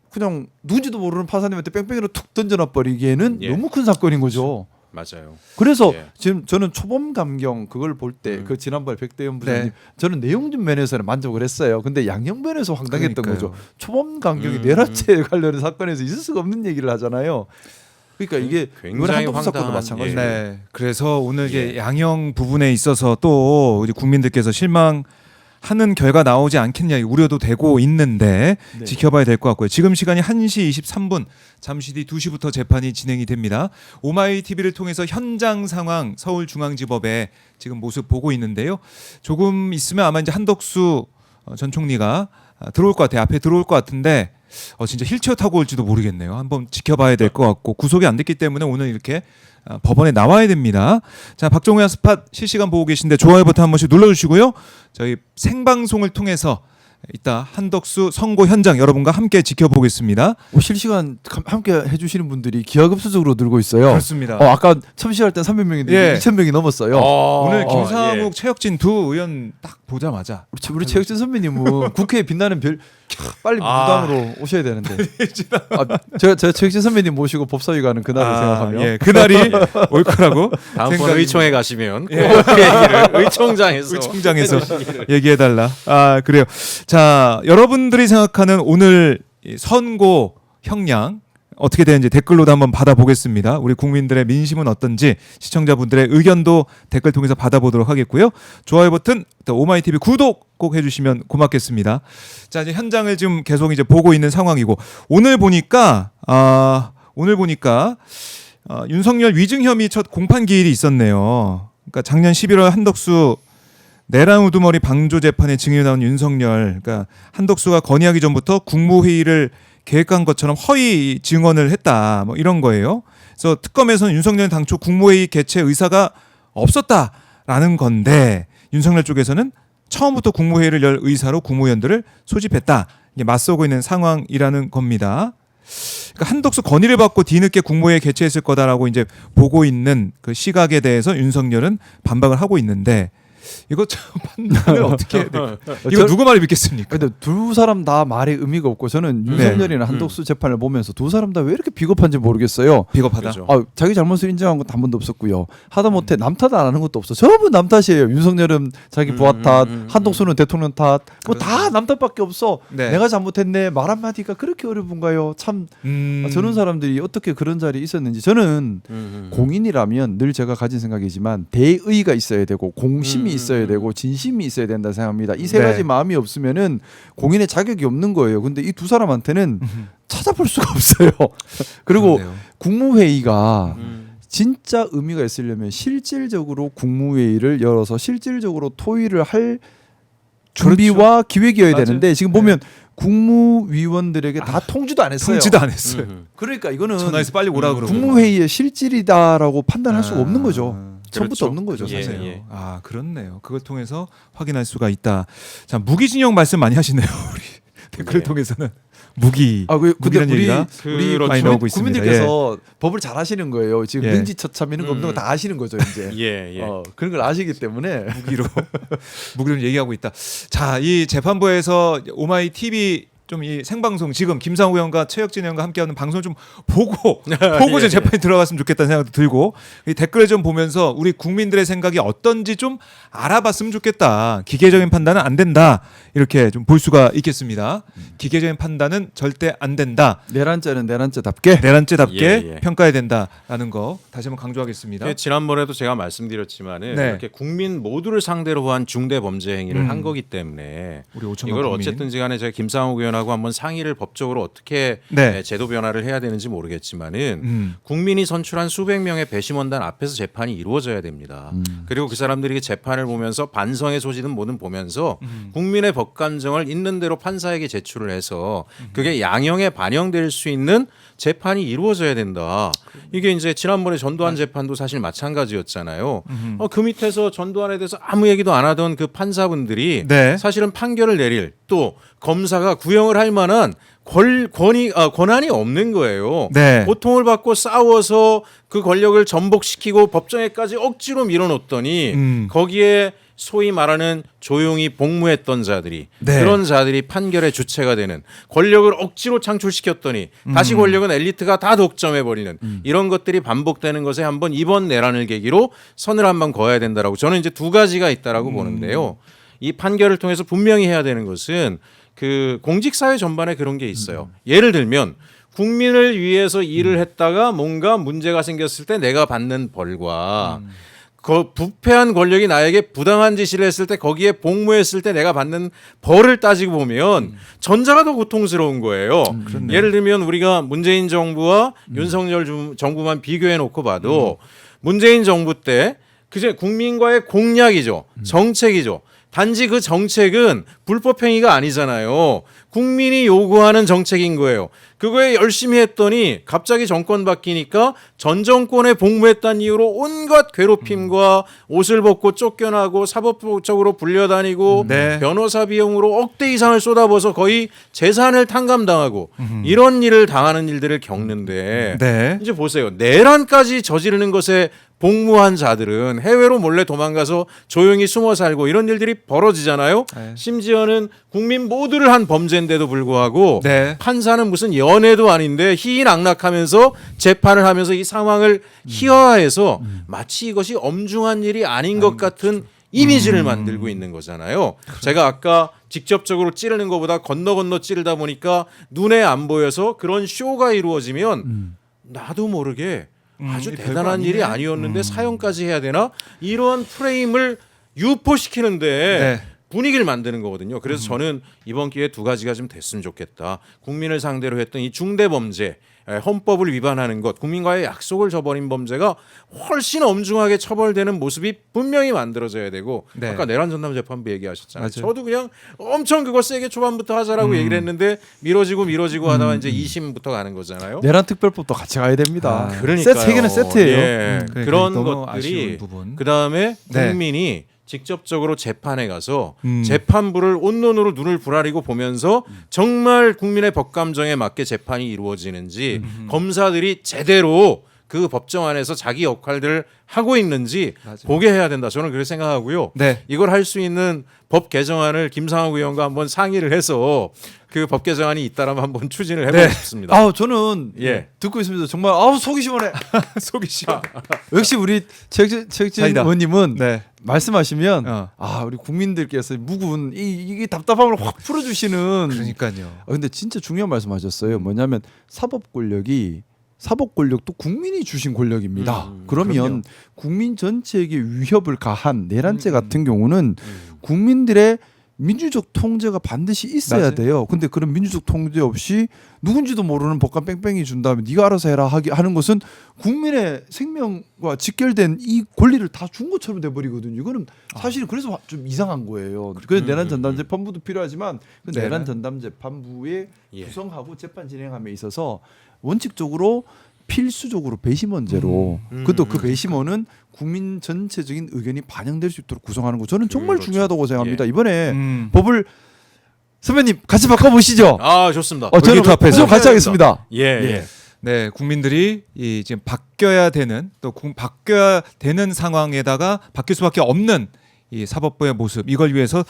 그냥 누군지도 모르는 판사님한테 뺑뺑이로 툭 던져놔 버리기에는 예. 너무 큰 사건인 거죠. 맞아요. 그래서 예. 지금 저는 초범 감경 그걸 볼 때 그 지난번에 백대현 부장님 네. 저는 내용적 면에서는 만족을 했어요. 근데 양형 면에서 황당했던 그러니까요. 거죠. 초범 감경이 내란죄 관련된 사건에서 있을 수가 없는 얘기를 하잖아요. 그러니까 이게 굉장히 이건 한동훈 사건도 황당한, 마찬가지예요. 네. 그래서 오늘 이게 양형 부분에 있어서 또 우리 국민들께서 실망하는 결과 나오지 않겠냐 우려도 되고 있는데 네. 지켜봐야 될 것 같고요. 지금 시간이 1시 23분, 잠시 뒤 2시부터 재판이 진행이 됩니다. 오마이 TV를 통해서 현장 상황 서울중앙지법의 지금 모습 보고 있는데요. 조금 있으면 아마 이제 한덕수 전 총리가 들어올 것 같아요. 앞에 들어올 것 같은데 진짜 휠체어 타고 올지도 모르겠네요. 한번 지켜봐야 될 것 같고 구속이 안 됐기 때문에 오늘 이렇게 법원에 나와야 됩니다. 자, 박정우의 스팟 실시간 보고 계신데 좋아요 버튼 한 번씩 눌러주시고요. 저희 생방송을 통해서 이따 한덕수 선고 현장 여러분과 함께 지켜보겠습니다. 실시간 함께 해주시는 분들이 기하급수적으로 늘고 있어요. 그렇습니다. 아까 첨시할 때 300명인데 예. 2,000명이 넘었어요. 오늘 김상욱, 예. 최혁진 두 의원 딱 보자마자 우리 최혁진 선배님은 국회에 빛나는 별 빨리 무당으로 오셔야 되는데. 제가 최혁진 선배님 모시고 법사위 가는 그날을 생각하면 예, 그날이 올 거라고 다음번 생각이- 의총에 가시면 꼭 예. 그 얘기를 의총장에서 의총장에서 얘기해달라. 그래요. 자, 여러분들이 생각하는 오늘 이 선고 형량 어떻게 되는지 댓글로도 한번 받아보겠습니다. 우리 국민들의 민심은 어떤지 시청자분들의 의견도 댓글 통해서 받아보도록 하겠고요. 좋아요 버튼, 또 오마이TV 구독 꼭 해주시면 고맙겠습니다. 자, 이제 현장을 지금 계속 이제 보고 있는 상황이고 오늘 보니까 윤석열 위증 혐의 첫 공판 기일이 있었네요. 그러니까 작년 11월 한덕수 내란 우두머리 방조 재판에 증인이 나온 윤석열, 그러니까 한덕수가 건의하기 전부터 국무회의를 계획한 것처럼 허위 증언을 했다, 뭐 이런 거예요. 그래서 특검에서는 윤석열 당초 국무회의 개최 의사가 없었다라는 건데 윤석열 쪽에서는 처음부터 국무회의를 열 의사로 국무위원들을 소집했다, 이게 맞서고 있는 상황이라는 겁니다. 그러니까 한덕수 건의를 받고 뒤늦게 국무회의 개최했을 거다라고 이제 보고 있는 그 시각에 대해서 윤석열은 반박을 하고 있는데. 이거 참 판단을 어떻게 해야 될까? 이거 누구 말을 믿겠습니까? 근데 두 사람 다 말에 의미가 없고 저는 윤석열이나 한덕수 재판을 보면서 두 사람 다 왜 이렇게 비겁한지 모르겠어요. 비겁하다. 그렇죠. 자기 잘못을 인정한 것도 한 번도 없었고요. 하다못해 남 탓 안 하는 것도 없어. 전부 남 탓이에요. 윤석열은 자기 부하 탓, 한덕수는 대통령 탓, 뭐 다 남 탓밖에 없어. 네. 내가 잘못했네 말 한마디가 그렇게 어려운가요? 참 저런 사람들이 어떻게 그런 자리에 있었는지. 저는 공인이라면 늘 제가 가진 생각이지만 대의가 있어야 되고 공심이 있어야 되고 진심이 있어야 된다 생각합니다. 이 세 네. 가지 마음이 없으면은 공인의 자격이 없는 거예요. 근데 이 두 사람한테는 찾아볼 수가 없어요. 그리고 그러네요. 국무회의가 진짜 의미가 있으려면 실질적으로 국무회의를 열어서 실질적으로 토의를 할 준비와 기획이어야 맞아요. 되는데 지금 보면 국무위원들에게 다 통지도 안 했어요. 통지도 안 했어요. 그러니까 이거는 전화해서 빨리 오라 그러고. 국무회의의 실질이다라고 판단할 수가 없는 거죠. 처음부터 없는 거죠, 예, 사실. 예. 아, 그렇네요. 그걸 통해서 확인할 수가 있다. 자, 무기징역 말씀 많이 하시네요. 우리 댓글을 네. 통해서는 무기. 근데 무기란 우리 얘기가 그렇죠. 많이 나오고 있습니다. 국민들께서 법을 잘 아시는 거예요. 지금 예. 능지처참 이런 거 없는 거 다 아시는 거죠, 이제. 예, 예. 그런 걸 아시기 때문에 무기로 얘기하고 있다. 자, 이 재판부에서 오마이 TV 좀 이 생방송 지금 김상우 의원과 최혁진 의원과 함께하는 방송 좀 보고 좀 예, 재판이 들어갔으면 좋겠다는 생각도 들고 이 댓글을 좀 보면서 우리 국민들의 생각이 어떤지 좀 알아봤으면 좋겠다. 기계적인 판단은 안 된다. 이렇게 좀 볼 수가 있겠습니다. 기계적인 판단은 절대 안 된다. 내란죄는 내란죄답게 내란죄답게 예, 예. 평가해야 된다라는 거 다시 한번 강조하겠습니다. 지난번에도 제가 말씀드렸지만은 네. 이렇게 국민 모두를 상대로 한 중대 범죄 행위를 한 거기 때문에 우리 5천만 이걸 국민. 어쨌든지 간에 제가 김상욱 의원하고 한번 상의를 법적으로 어떻게 네. 제도 변화를 해야 되는지 모르겠지만은 음. 국민이 선출한 수백 명의 배심원단 앞에서 재판이 이루어져야 됩니다. 그리고 그 사람들이 재판을 보면서 반성의 소지는 뭐든 보면서 국민의 법감정을 있는 대로 판사에게 제출을 해서 그게 양형에 반영될 수 있는 재판이 이루어져야 된다. 이게 이제 지난번에 전두환 재판도 사실 마찬가지였잖아요. 그 밑에서 전두환에 대해서 아무 얘기도 안 하던 그 판사분들이 네. 사실은 판결을 내릴 또 검사가 구형을 할 만한 권한이 없는 거예요. 네. 고통을 받고 싸워서 그 권력을 전복시키고 법정에까지 억지로 밀어놓더니 거기에 소위 말하는 조용히 복무했던 자들이 네. 그런 자들이 판결의 주체가 되는 권력을 억지로 창출시켰더니 다시 권력은 엘리트가 다 독점해버리는 이런 것들이 반복되는 것에 한번 이번 내란을 계기로 선을 한번 그어야 된다라고 저는 이제 두 가지가 있다라고 보는데요. 이 판결을 통해서 분명히 해야 되는 것은 그 공직사회 전반에 그런 게 있어요. 예를 들면 국민을 위해서 일을 했다가 뭔가 문제가 생겼을 때 내가 받는 벌과 그 부패한 권력이 나에게 부당한 지시를 했을 때 거기에 복무했을 때 내가 받는 벌을 따지고 보면 전자가 더 고통스러운 거예요. 그렇네요. 예를 들면 우리가 문재인 정부와 윤석열 정부만 비교해 놓고 봐도 문재인 정부 때 그제 국민과의 공약이죠. 정책이죠. 단지 그 정책은 불법 행위가 아니잖아요. 국민이 요구하는 정책인 거예요. 그거에 열심히 했더니 갑자기 정권 바뀌니까 전 정권에 복무했다는 이유로 온갖 괴롭힘과 옷을 벗고 쫓겨나고 사법적으로 불려다니고 네. 변호사 비용으로 억대 이상을 쏟아부어서 거의 재산을 탕감당하고 이런 일을 당하는 일들을 겪는데 네. 이제 보세요. 내란까지 저지르는 것에 복무한 자들은 해외로 몰래 도망가서 조용히 숨어 살고 이런 일들이 벌어지잖아요. 네. 심지어는 국민 모두를 한 범죄인데도 불구하고 네. 판사는 무슨 연애도 아닌데 희희낙낙하면서 재판을 하면서 이 상황을 희화화해서 마치 이것이 엄중한 일이 아닌 것 같은 이미지를 만들고 있는 거잖아요. 제가 아까 직접적으로 찌르는 것보다 건너 찌르다 보니까 눈에 안 보여서 그런 쇼가 이루어지면 나도 모르게 아주 이게 별거 대단한 일이 아니네. 아니었는데 사형까지 해야 되나? 이런 프레임을 유포시키는데 네. 분위기를 만드는 거거든요. 그래서 저는 이번 기회에 두 가지가 좀 됐으면 좋겠다. 국민을 상대로 했던 이 중대 범죄, 헌법을 위반하는 것, 국민과의 약속을 저버린 범죄가 훨씬 엄중하게 처벌되는 모습이 분명히 만들어져야 되고 네. 아까 내란 전담 재판부 얘기하셨잖아요. 맞아요. 저도 그냥 엄청 그거 세게 초반부터 하자라고 얘기를 했는데 미뤄지고 하다가 이제 2심부터 가는 거잖아요. 내란 특별법도 같이 가야 됩니다. 그러니까요. 세 개는 세트예요. 예. 그러니까 그런 너무 것들이 아쉬운 부분. 그 다음에 네. 국민이 직접적으로 재판에 가서 재판부를 온눈으로 눈을 부라리고 보면서 정말 국민의 법감정에 맞게 재판이 이루어지는지 검사들이 제대로 그 법정 안에서 자기 역할들을 하고 있는지 맞아요. 보게 해야 된다. 저는 그렇게 생각하고요. 네. 이걸 할 수 있는 법 개정안을 김상욱 의원과 한번 상의를 해서 그 법 개정안이 있다라면 한번 추진을 해보고 네. 싶습니다. 아우 저는 예. 듣고 있습니다. 정말 아우 속이 시원해. 속이 시원. 역시 우리 최혁진 사이다. 의원님은 네. 말씀하시면 어. 우리 국민들께서 묵은 이게 답답함을 확 풀어주시는. 그러니까요. 근데 진짜 중요한 말씀하셨어요. 뭐냐면 사법 권력도 국민이 주신 권력입니다. 그러면 그럼요. 국민 전체에게 위협을 가한 내란죄 같은 경우는 국민들의 민주적 통제가 반드시 있어야 맞아요. 돼요. 근데 그런 민주적 통제 없이 누군지도 모르는 법관 뺑뺑이 준 다음에 네가 알아서 해라 하는 것은 국민의 생명과 직결된 이 권리를 다 준 것처럼 돼버리거든요. 이거는 사실은 그래서 좀 이상한 거예요. 그래서 내란 전담 재판부도 필요하지만 그 내란 전담 재판부의 예. 구성하고 재판 진행함에 있어서 원칙적으로 필수적으로 배심원제로 그것도 그 배심원은 국민 전체적인 의견이 반영될 수 있도록 구성하는 거 저는 정말 그렇죠. 중요하다고 생각합니다. 예. 이번에 법을 선배님 같이 바꿔보시죠. 아 좋습니다. 저는 의기투합해서. 무조건 같이 하겠습니다. 예. 네, 국민들이 이 지금 바뀌어야 되는 또 바뀌어야 되는 상황에다가 바뀔 수밖에 없는 이 사법부의 모습 이걸 위해서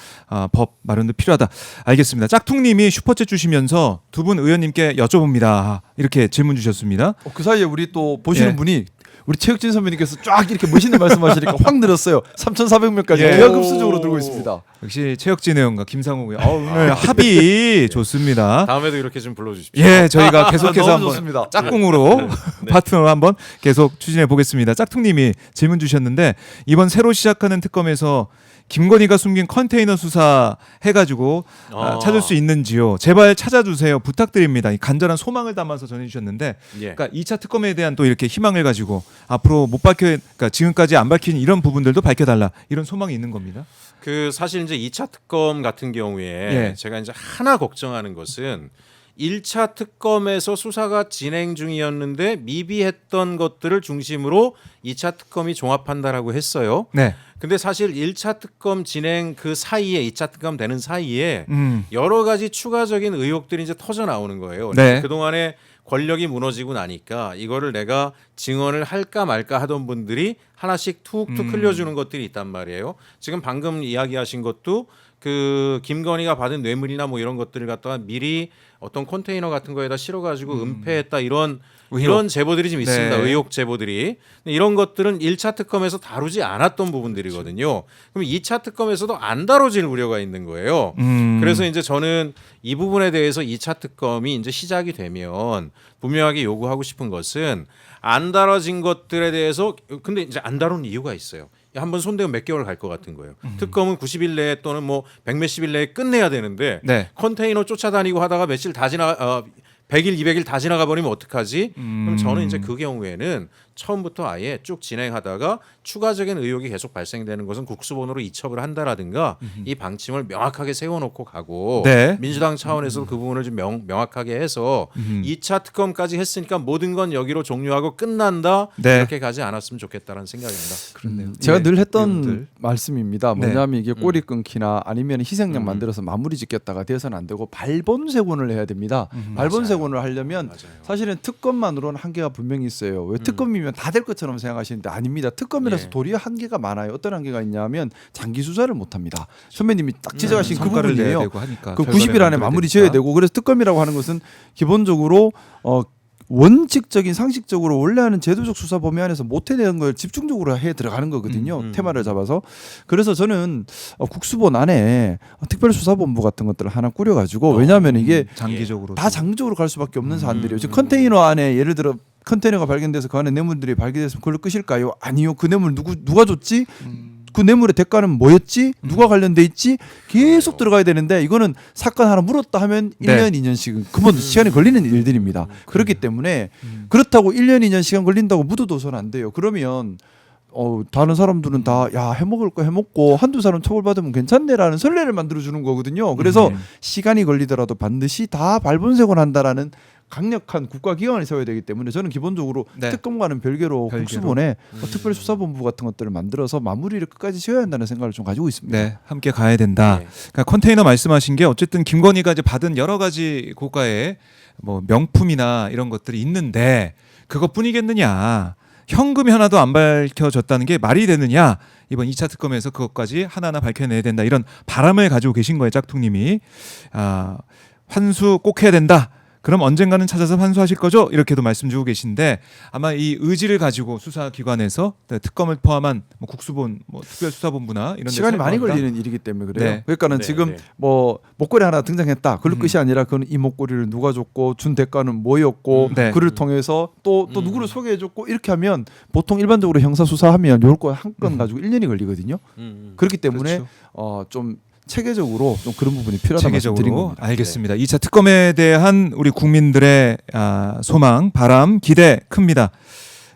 법 마련도 필요하다. 알겠습니다. 짝퉁님이 슈퍼챗 주시면서 두 분 의원님께 여쭤봅니다. 이렇게 질문 주셨습니다. 그 사이에 우리 또 보시는 예. 분이 우리 최혁진 선배님께서 쫙 이렇게 멋있는 말씀하시니까 확 늘었어요. 3,400명까지 예. 기하급수적으로 들고 있습니다. 역시 최혁진 의원과 김상욱 의원 오늘 합의 좋습니다. 다음에도 이렇게 좀 불러주십시오. 예, 저희가 계속해서 너무 한번 좋습니다. 짝꿍으로 파트너로 한번 계속 추진해 보겠습니다. 짝퉁님이 질문 주셨는데 이번 새로 시작하는 특검에서 김건희가 숨긴 컨테이너 수사 해가지고 찾을 수 있는지요? 제발 찾아주세요. 부탁드립니다. 이 간절한 소망을 담아서 전해주셨는데, 예. 그러니까 2차 특검에 대한 또 이렇게 희망을 가지고 앞으로 못 밝혀, 그러니까 지금까지 안 밝힌 이런 부분들도 밝혀달라 이런 소망이 있는 겁니다. 그 사실 이제 2차 특검 같은 경우에 예. 제가 이제 하나 걱정하는 것은 1차 특검에서 수사가 진행 중이었는데 미비했던 것들을 중심으로 2차 특검이 종합한다라고 했어요. 네. 근데 사실 1차 특검 진행 그 사이에 2차 특검 되는 사이에 여러 가지 추가적인 의혹들이 이제 터져 나오는 거예요. 네. 그동안에 권력이 무너지고 나니까 이거를 내가 증언을 할까 말까 하던 분들이 하나씩 툭툭 흘려주는 것들이 있단 말이에요. 지금 방금 이야기하신 것도 그 김건희가 받은 뇌물이나 뭐 이런 것들을 갖다가 미리 어떤 컨테이너 같은 거에다 실어가지고 은폐했다 이런 제보들이 좀 있습니다. 네. 의혹 제보들이. 이런 것들은 1차 특검에서 다루지 않았던 부분들이거든요. 그럼 2차 특검에서도 안 다뤄질 우려가 있는 거예요. 그래서 이제 저는 이 부분에 대해서 2차 특검이 이제 시작이 되면 분명하게 요구하고 싶은 것은 안 다뤄진 것들에 대해서 근데 이제 안 다룬 이유가 있어요. 한번 손대면 몇 개월 갈 것 같은 거예요. 특검은 90일 내에 또는 뭐 100몇십일 내에 끝내야 되는데 네. 컨테이너 쫓아다니고 하다가 며칠 다 지나 100일, 200일 다 지나가 버리면 어떡하지? 그럼 저는 이제 그 경우에는 처음부터 아예 쭉 진행하다가 추가적인 의혹이 계속 발생되는 것은 국수본으로 이첩을 한다라든가 이 방침을 명확하게 세워놓고 가고 네. 민주당 차원에서도 그 부분을 좀 명확하게 해서 2차 특검까지 했으니까 모든 건 여기로 종료하고 끝난다 네. 이렇게 가지 않았으면 좋겠다라는 생각입니다. 그렇네요. 제가 예, 늘 했던 의원들. 말씀입니다. 네. 뭐냐면 이게 꼬리 끊기나 아니면 희생양 만들어서 마무리 짓겠다가 돼서는 안 되고 발본색원을 해야 됩니다. 발본색원을 하려면 맞아요. 사실은 특검만으로는 한계가 분명히 있어요. 왜 특검이면 다 될 것처럼 생각하시는데 아닙니다. 특검이라서 예. 도리어 한계가 많아요. 어떤 한계가 있냐면 장기 수사를 못 합니다. 선배님이 딱 지적하신 그 성과를 내야 부분이에요. 되고 하니까 그 결과를 90일 안에 만들어야 마무리 되니까. 지어야 되고 그래서 특검이라고 하는 것은 기본적으로 원칙적인 상식적으로 원래 하는 제도적 수사 범위 안에서 못 해내는 걸 집중적으로 해 들어가는 거거든요. 테마를 잡아서. 그래서 저는 국수본 안에 특별수사본부 같은 것들을 하나 꾸려가지고 왜냐하면 이게 장기적으로 다 장기적으로 갈 수밖에 없는 사안들이에요. 지금 컨테이너 안에 예를 들어 컨테이너가 발견돼서 그 안에 뇌물들이 발견됐으면 그걸 끝일까요? 아니요. 그 뇌물 누가 줬지? 그 뇌물의 대가는 뭐였지? 누가 관련돼 있지? 계속 들어가야 되는데 이거는 사건 하나 물었다 하면 네. 1년, 2년씩 그건 시간이 걸리는 일들입니다. 그렇기 때문에 그렇다고 1년, 2년 시간 걸린다고 묻어둬서는 안 돼요. 그러면 다른 사람들은 다 야 해먹을 거 해먹고 한두 사람 처벌받으면 괜찮네라는 선례를 만들어주는 거거든요. 그래서 시간이 걸리더라도 반드시 다 발본색원 한다라는 강력한 국가기관을 세워야 되기 때문에 저는 기본적으로 네. 특검과는 별개로 국수본에 특별수사본부 같은 것들을 만들어서 마무리를 끝까지 지어야 한다는 생각을 좀 가지고 있습니다. 네, 함께 가야 된다. 네. 그러니까 컨테이너 말씀하신 게 어쨌든 김건희가 이제 받은 여러 가지 고가의 뭐 명품이나 이런 것들이 있는데 그것뿐이겠느냐? 현금이 하나도 안 밝혀졌다는 게 말이 되느냐? 이번 2차 특검에서 그것까지 하나하나 밝혀내야 된다. 이런 바람을 가지고 계신 거예요, 짝퉁님이. 환수 꼭 해야 된다. 그럼 언젠가는 찾아서 환수하실 거죠? 이렇게도 말씀 주고 계신데 아마 이 의지를 가지고 수사기관에서 특검을 포함한 뭐 국수본, 뭐 특별수사본부나 이런 데 시간이 많이 설명한다. 걸리는 일이기 때문에 그래요. 네. 그러니까는 네, 지금 네. 뭐 목걸이 하나 등장했다. 그걸로 끝이 아니라 그건 이 목걸이를 누가 줬고 준 대가는 뭐였고 네. 그를 통해서 또 누구를 소개해줬고 이렇게 하면 보통 일반적으로 형사 수사하면 요걸 거 한 건 가지고 1년이 걸리거든요. 그렇기 때문에 그렇죠. 좀 체계적으로 좀 그런 부분이 필요하다고 말씀드린 체계적으로 겁니다. 알겠습니다. 2차 특검에 대한 우리 국민들의 소망, 바람, 기대 큽니다.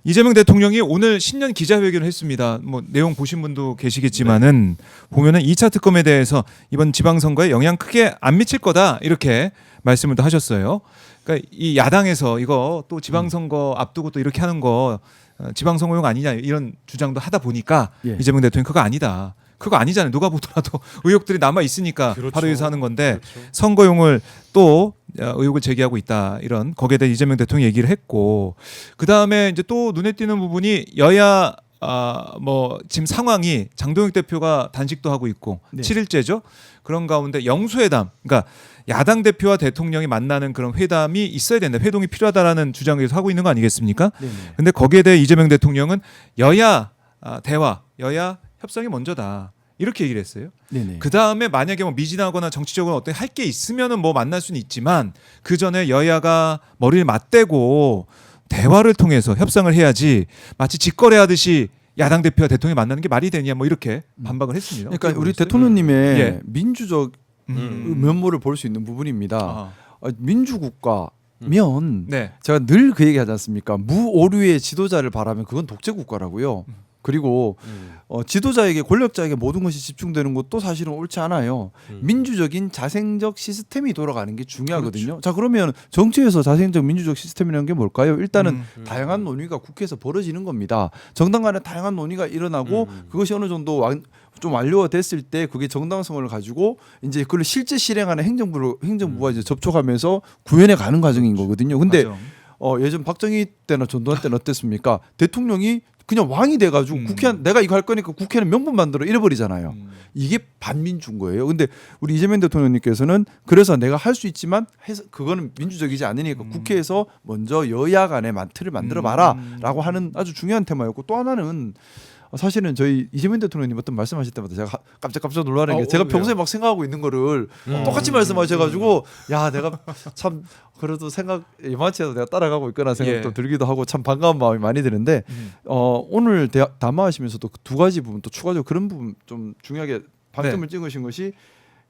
이재명 대통령이 오늘 신년 기자회견을 했습니다. 뭐 내용 보신 분도 계시겠지만은 보면은 2차 특검에 대해서 이번 지방선거에 영향 크게 안 미칠 거다 이렇게 말씀을 또 하셨어요. 그러니까 이 야당에서 이거 또 지방선거 앞두고 또 이렇게 하는 거 지방선거용 아니냐 이런 주장도 하다 보니까 예. 이재명 대통령 그거 아니다. 그거 아니잖아요. 누가 보더라도 의혹들이 남아 있으니까 그렇죠. 바로 여기서 하는 건데 그렇죠. 선거용을 또 의혹을 제기하고 있다. 이런 거기에 대해 이재명 대통령이 얘기를 했고 그 다음에 이제 또 눈에 띄는 부분이 여야 뭐 지금 상황이 장동혁 대표가 단식도 하고 있고 네. 7일째죠. 그런 가운데 영수회담, 그러니까 야당 대표와 대통령이 만나는 그런 회담이 있어야 된다. 회동이 필요하다라는 주장을 계속 하고 있는 거 아니겠습니까? 네네. 근데 거기에 대해 이재명 대통령은 여야 대화, 여야 협상이 먼저다. 이렇게 얘기를 했어요. 네네. 그 다음에 만약에 뭐 미진하거나 정치적으로 어떤 할 게 있으면은 뭐 만날 수는 있지만 그 전에 여야가 머리를 맞대고 대화를 통해서 협상을 해야지 마치 직거래하듯이 야당 대표와 대통령이 만나는 게 말이 되냐 뭐 이렇게 반박을 했습니다. 그러니까 어떻게 우리 보셨어요? 대통령님의 예. 민주적 면모를 볼 수 있는 부분입니다. 민주국가면 네. 제가 늘 그 얘기 하지 않습니까? 무오류의 지도자를 바라면 그건 독재국가라고요. 그리고 지도자에게 권력자에게 모든 것이 집중되는 것도 사실은 옳지 않아요. 민주적인 자생적 시스템이 돌아가는 게 중요하거든요. 자 그러면 정치에서 자생적 민주적 시스템이라는 게 뭘까요? 일단은 다양한 논의가 국회에서 벌어지는 겁니다. 정당 간에 다양한 논의가 일어나고 그것이 어느 정도 좀 완료가 됐을 때 그게 정당성을 가지고 이제 그걸 실제 실행하는 행정부가 이제 접촉하면서 구현해 가는 과정인 거거든요. 근데 맞아. 예전 박정희 때나 전두환 때는 어땠습니까? 대통령이 그냥 왕이 돼가지고 국회한 내가 이거 할 거니까 국회는 명분 만들어 이래버리잖아요. 이게 반민주인 거예요. 근데 우리 이재명 대통령님께서는 그래서 내가 할 수 있지만 해서 그거는 민주적이지 않으니까 국회에서 먼저 여야 간의 틀을 만들어 봐라라고 하는 아주 중요한 테마였고 또 하나는 사실은 저희 이재명 대통령님 어떤 말씀하실 때마다 제가 깜짝 놀라는 게 제가 평소에 막 생각하고 있는 거를 똑같이 말씀하셔가지고 야 내가 참 그래도 생각 이만치 해도 내가 따라가고 있거나 생각도 예. 들기도 하고 참 반가운 마음이 많이 드는데 오늘 담화하시면서도 두 가지 부분 또 추가적으로 그런 부분 좀 중요하게 방점을 찍으신 것이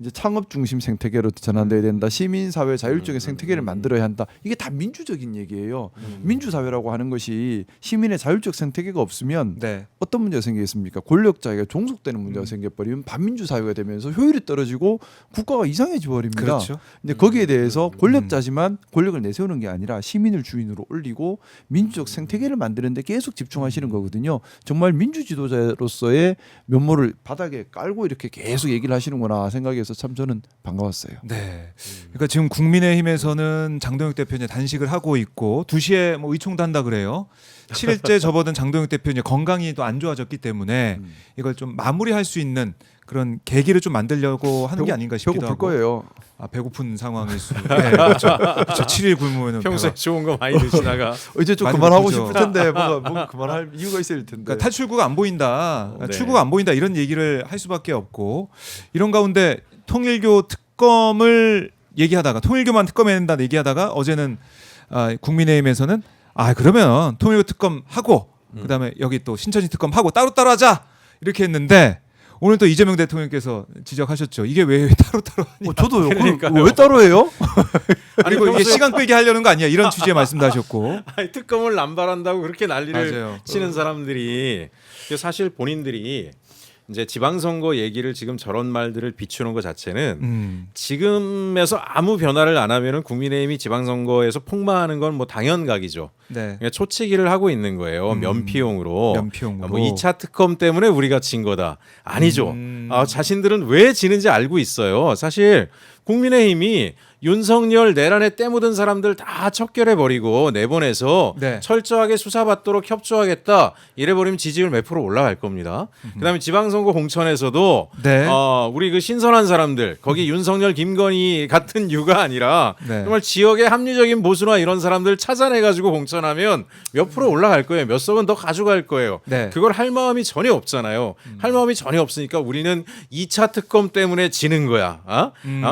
이제 창업 중심 생태계로 전환돼야 된다. 시민사회 자율적인 생태계를 만들어야 한다. 이게 다 민주적인 얘기예요. 민주사회라고 하는 것이 시민의 자율적 생태계가 없으면 네. 어떤 문제가 생기겠습니까? 권력자에게 종속되는 문제가 생겨버리면 반민주 사회가 되면서 효율이 떨어지고 국가가 이상해져 버립니다. 그렇죠. 근데 거기에 대해서 권력자지만 권력을 내세우는 게 아니라 시민을 주인으로 올리고 민주적 생태계를 만드는데 계속 집중하시는 거거든요. 정말 민주 지도자로서의 면모를 바닥에 깔고 이렇게 계속 얘기를 하시는구나 생각해서 참 저는 반가웠어요. 네. 그러니까 지금 국민의힘에서는 장동혁 대표 이제 단식을 하고 있고 2시에 뭐 의총도 한다 그래요. 7일째 접어든 장동혁 대표 이제 건강이 또 안 좋아졌기 때문에 이걸 좀 마무리할 수 있는 그런 계기를 좀 만들려고 하는 게 아닌가 싶기도 배고플 하고. 거예요. 배고픈 상황일 수. 네, 그렇죠. 그렇죠. 7일 굶으면 평소에 좋은 거 많이 드시다가 이제 좀 많이 그만하고 고프죠. 싶을 텐데 뭔가 그만할 이유가 있을 텐데. 그러니까 탈출구가 안 보인다. 네. 출구가 안 보인다 이런 얘기를 할 수밖에 없고 이런 가운데 통일교 특검을 얘기하다가 통일교만 특검해야 된다 얘기하다가 어제는 국민의힘에서는 그러면 통일교 특검 하고 그다음에 여기 또 신천지 특검 하고 따로따로 하자 이렇게 했는데 오늘 또 이재명 대통령께서 지적하셨죠. 이게 왜 따로따로 하냐. 저도요. 그러니까요. 왜 따로 해요? 그리고 이게 시간 끌게 하려는 거 아니야. 이런 취지의 말씀도 하셨고. 아니, 특검을 남발한다고 그렇게 난리를 맞아요. 치는 사람들이 사실 본인들이 이제 지방선거 얘기를 지금 저런 말들을 비추는 것 자체는 지금에서 아무 변화를 안 하면은 국민의힘이 지방선거에서 폭망하는 건 뭐 당연각이죠. 네. 그러니까 초치기를 하고 있는 거예요. 면피용으로. 면피용으로. 뭐 2차 특검 때문에 우리가 진 거다. 아니죠. 자신들은 왜 지는지 알고 있어요. 사실 국민의힘이 윤석열 내란에 때묻은 사람들 다 척결해 버리고 내보내서 네. 철저하게 수사받도록 협조하겠다. 이래 버리면 지지율 몇 프로 올라갈 겁니다. 그다음에 지방선거 공천에서도 네. 우리 그 신선한 사람들 거기 윤석열 김건희 같은 유가 아니라 네. 정말 지역의 합리적인 보수나 이런 사람들 찾아내 가지고 공천하면 몇 프로 올라갈 거예요. 몇 석은 더 가져갈 거예요. 네. 그걸 할 마음이 전혀 없잖아요. 할 마음이 전혀 없으니까 우리는 2차 특검 때문에 지는 거야.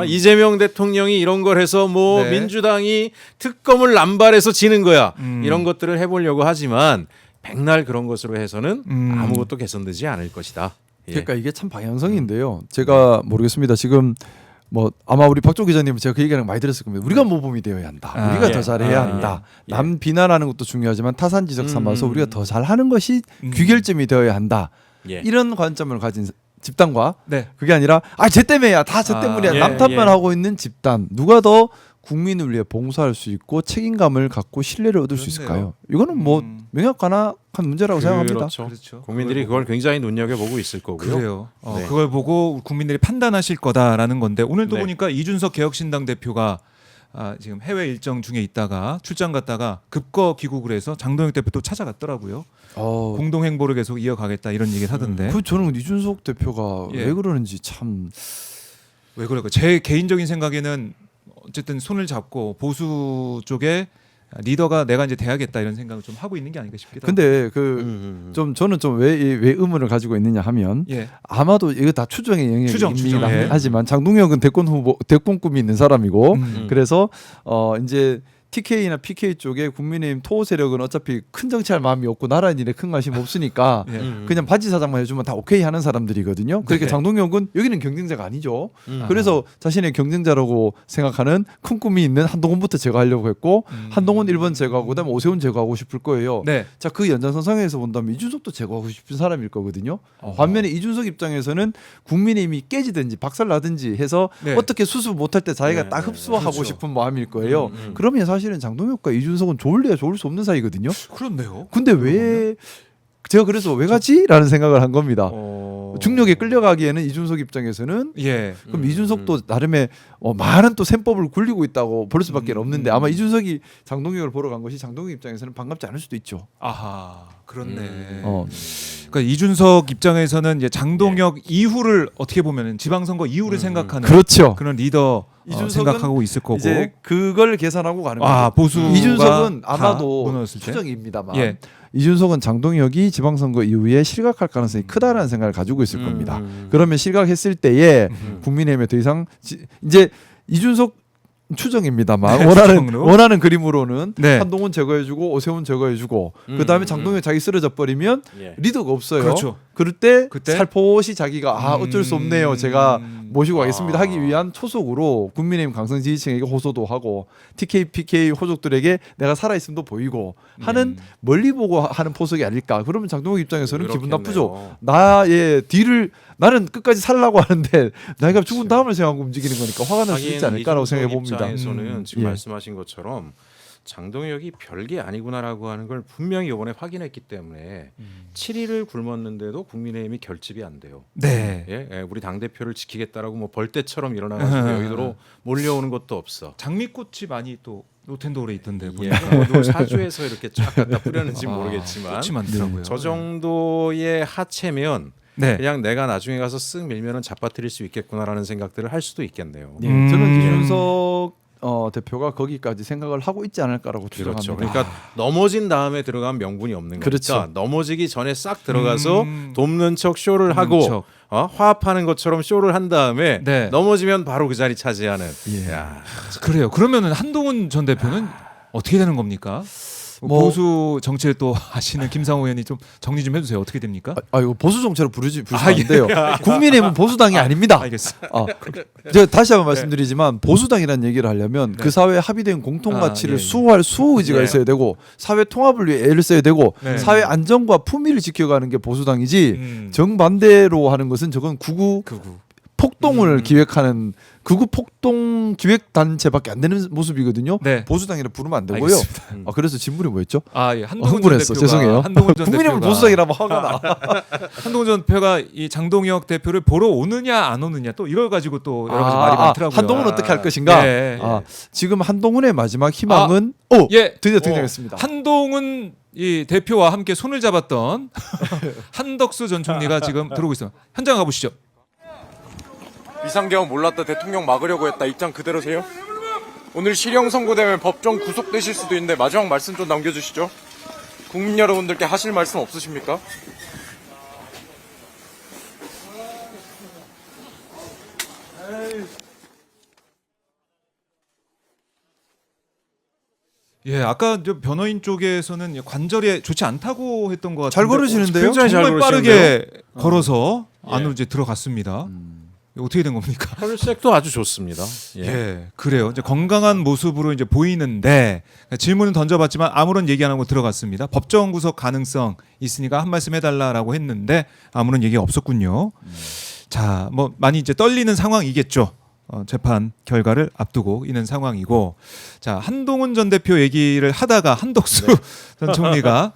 이재명 대통령이 이런 걸 해서 뭐 네. 민주당이 특검을 남발해서 지는 거야. 이런 것들을 해보려고 하지만 백날 그런 것으로 해서는 아무것도 개선되지 않을 것이다. 예. 그러니까 이게 참 방향성인데요. 제가 모르겠습니다. 지금 뭐 아마 우리 박조 기자님은 제가 그 얘기를 많이 들었을 겁니다. 우리가 모범이 되어야 한다. 아, 우리가 예. 더 잘해야 아, 한다. 예. 남 비난하는 것도 중요하지만 타산지적 삼아서 우리가 더 잘하는 것이 음. 귀결점이 되어야 한다. 예. 이런 관점을 가진 집단과 네. 그게 아니라 쟤 때문에야 다 쟤 아, 때문이야 예, 남탓만 예. 하고 있는 집단 누가 더 국민을 위해 봉사할 수 있고 책임감을 갖고 신뢰를 얻을 수 그렇네요. 있을까요? 이거는 뭐 명확한 문제라고 생각합니다. 그렇죠. 그렇죠. 국민들이 그걸 굉장히 눈여겨보고 있을 거고요. 그래요. 네. 그걸 보고 국민들이 판단하실 거다라는 건데 오늘도 네. 보니까 이준석 개혁신당 대표가 지금 해외 일정 중에 있다가 출장 갔다가 급거 귀국을 해서 장동혁 대표 또 찾아갔더라고요. 공동 행보를 계속 이어가겠다 이런 얘기를 하던데. 그 저는 이준석 대표가 예. 왜 그러는지 참 왜 그럴까? 제 개인적인 생각에는 어쨌든 손을 잡고 보수 쪽에 리더가 내가 이제 돼야겠다 이런 생각을 좀 하고 있는 게 아닌가 싶기도 하고. 근데 좀 저는 좀 왜 의문을 가지고 있느냐 하면 예. 아마도 이거 다 추정의 추정, 영역이긴 예. 하지만 장동혁은 대권 후보 대권 꿈이 있는 사람이고 그래서 이제 TK나 PK 쪽에 국민의힘 토호 세력은 어차피 큰 정치할 마음이 없고 나라는 일에 큰 관심 없으니까 예. 그냥 바지 사장만 해주면 다 오케이 하는 사람들이거든요. 그러니까 네. 장동혁은 여기는 경쟁자가 아니죠. 그래서 자신의 경쟁자라고 생각하는 큰 꿈이 있는 한동훈부터 제거하려고 했고 한동훈 1번 제거하고 그다음에 오세훈 제거하고 싶을 거예요. 네. 자, 그 연장선상에서 본다면 이준석도 제거하고 싶은 사람일 거거든요. 어허. 반면에 이준석 입장에서는 국민의힘이 깨지든지 박살나든지 해서 네. 어떻게 수습 못할 때 자기가 네, 딱 네, 흡수하고 그렇죠. 싶은 마음일 거예요. 음. 그러면 사실은 장동혁과 이준석은 좋을래야 좋을 수 없는 사이거든요. 그렇네요. 근데 왜 제가 그래서 왜 가지라는 생각을 한 겁니다. 중력에 끌려가기에는 이준석 입장에서는 예. 그럼 이준석도 나름의 많은 또 셈법을 굴리고 있다고 볼 수밖에 없는데 아마 이준석이 장동혁을 보러 간 것이 장동혁 입장에서는 반갑지 않을 수도 있죠. 아하. 그렇네. 그 이준석 입장에서는 이제 장동혁 이후를 어떻게 보면은 지방선거 이후를 생각하는 그렇죠. 그런 리더 이준석은 생각하고 있을 거고. 이제 그걸 계산하고 가는 거죠. 보수 이준석은 다 아마도 무너졌을 때? 추정입니다만 예. 이준석은 장동혁이 지방선거 이후에 실각할 가능성이 크다라는 생각을 가지고 있을 겁니다. 그러면 실각했을 때에 국민의힘에 더 이상 이제 이준석 추정입니다만 네, 원하는 추정으로. 원하는 그림으로는 네. 한동훈 제거해주고 오세훈 제거해주고 그 다음에 장동혁 자기 쓰러져 버리면 예. 리더가 없어요. 그렇죠. 그럴 때 그때? 살포시 자기가 어쩔 수 없네요. 제가 모시고 가겠습니다 아. 하기 위한 초석으로 국민의힘 강성 지지층에게 호소도 하고 TK, PK 호족들에게 내가 살아있음도 보이고 하는 멀리 보고 하는 포석이 아닐까. 그러면 장동혁 입장에서는 기분 나쁘죠. 그렇겠네요. 나의 뒤를 나는 끝까지 살라고 하는데 내가 죽은 다음을 생각하고 움직이는 거니까 화가 날 수 있지 않을까라고 생각해 봅니다. 입장에서는 지금 예. 말씀하신 것처럼 장동혁이 별게 아니구나라고 하는 걸 분명히 이번에 확인했기 때문에 7일을 굶었는데도 국민의힘이 결집이 안 돼요. 네. 예, 우리 당 대표를 지키겠다라고 뭐 벌떼처럼 일어나가지고 여기로 몰려오는 것도 없어. 장미꽃이 많이 또 노텐도울에 있던데 예, 보니까 뭐 사주에서 이렇게 쫙 갖다 뿌렸는지 모르겠지만 꽃이 많더라고요. 저 정도의 하체면 네. 그냥 내가 나중에 가서 쓱 밀면은 잡아뜨릴 수 있겠구나라는 생각들을 할 수도 있겠네요. 예, 저는 예. 이준석 대표가 거기까지 생각을 하고 있지 않을까라고 추정합니다. 그렇죠. 그러니까 넘어진 다음에 들어가면 명분이 없는 그렇죠. 거니까 넘어지기 전에 싹 들어가서 돕는 척 쇼를 하고 척. 화합하는 것처럼 쇼를 한 다음에 네. 넘어지면 바로 그 자리 차지하는. 예. 야, 그래요. 그러면은 한동훈 전 대표는 어떻게 되는 겁니까? 뭐- 보수 정치를 또 아시는 김상호 의원이 좀 정리 좀 해주세요. 어떻게 됩니까? 이거 보수 정체로 부르시면 아, 예. 안 돼요. 국민의힘은 보수당이 아닙니다. 알겠습니다. 제가 다시 한번 말씀드리지만 보수당이라는 얘기를 하려면 네. 그 사회에 합의된 공통 가치를 예. 수호할 수호 의지가 예. 있어야 되고 사회 통합을 위해 애를 써야 되고 네. 사회 안정과 품위를 지켜가는 게 보수당이지 정 정반대로 하는 것은 저건 구구 그구. 폭동을 기획하는 극우 폭동 기획 단체밖에 안 되는 모습이거든요. 네. 보수당이라 부르면 안 되고요. 알겠습니다. 그래서 진물이 뭐였죠? 예. 한동훈 전 흥분했어. 대표가 죄송해요. 한동훈 전 국민의힘을 대표가 보수당이라면 화가 나. 한동훈 전 대표가 이 장동혁 대표를 보러 오느냐 안 오느냐 또 이걸 가지고 또 여러 가지 말이 많더라고요. 한동훈 어떻게 할 것인가? 예. 지금 한동훈의 마지막 희망은 예. 드디어 등장했습니다. 한동훈 이 대표와 함께 손을 잡았던 한덕수 전 총리가 지금 들어오고 있어요. 현장 가보시죠. 비상계엄 몰랐다 대통령 막으려고 했다 입장 그대로세요? 오늘 실형 선고되면 법정 구속되실 수도 있는데 마지막 말씀 좀 남겨주시죠. 국민 여러분들께 하실 말씀 없으십니까? 예, 아까 저 변호인 쪽에서는 관절에 좋지 않다고 했던 것 같은데 잘 걸으시는데요? 굉장히 잘 정말 걸으시는데요? 빠르게 걸어서 안으로 이제 들어갔습니다. 어떻게 된 겁니까? 혈색도 아주 좋습니다. 예, 그래요. 이제 건강한 모습으로 이제 보이는데 질문은 던져봤지만 아무런 얘기 안 하고 들어갔습니다. 법정 구속 가능성 있으니까 한 말씀 해달라라고 했는데 아무런 얘기가 없었군요. 자, 뭐 많이 이제 떨리는 상황이겠죠. 재판 결과를 앞두고 있는 상황이고, 자 한동훈 전 대표 얘기를 하다가 한덕수 전 총리가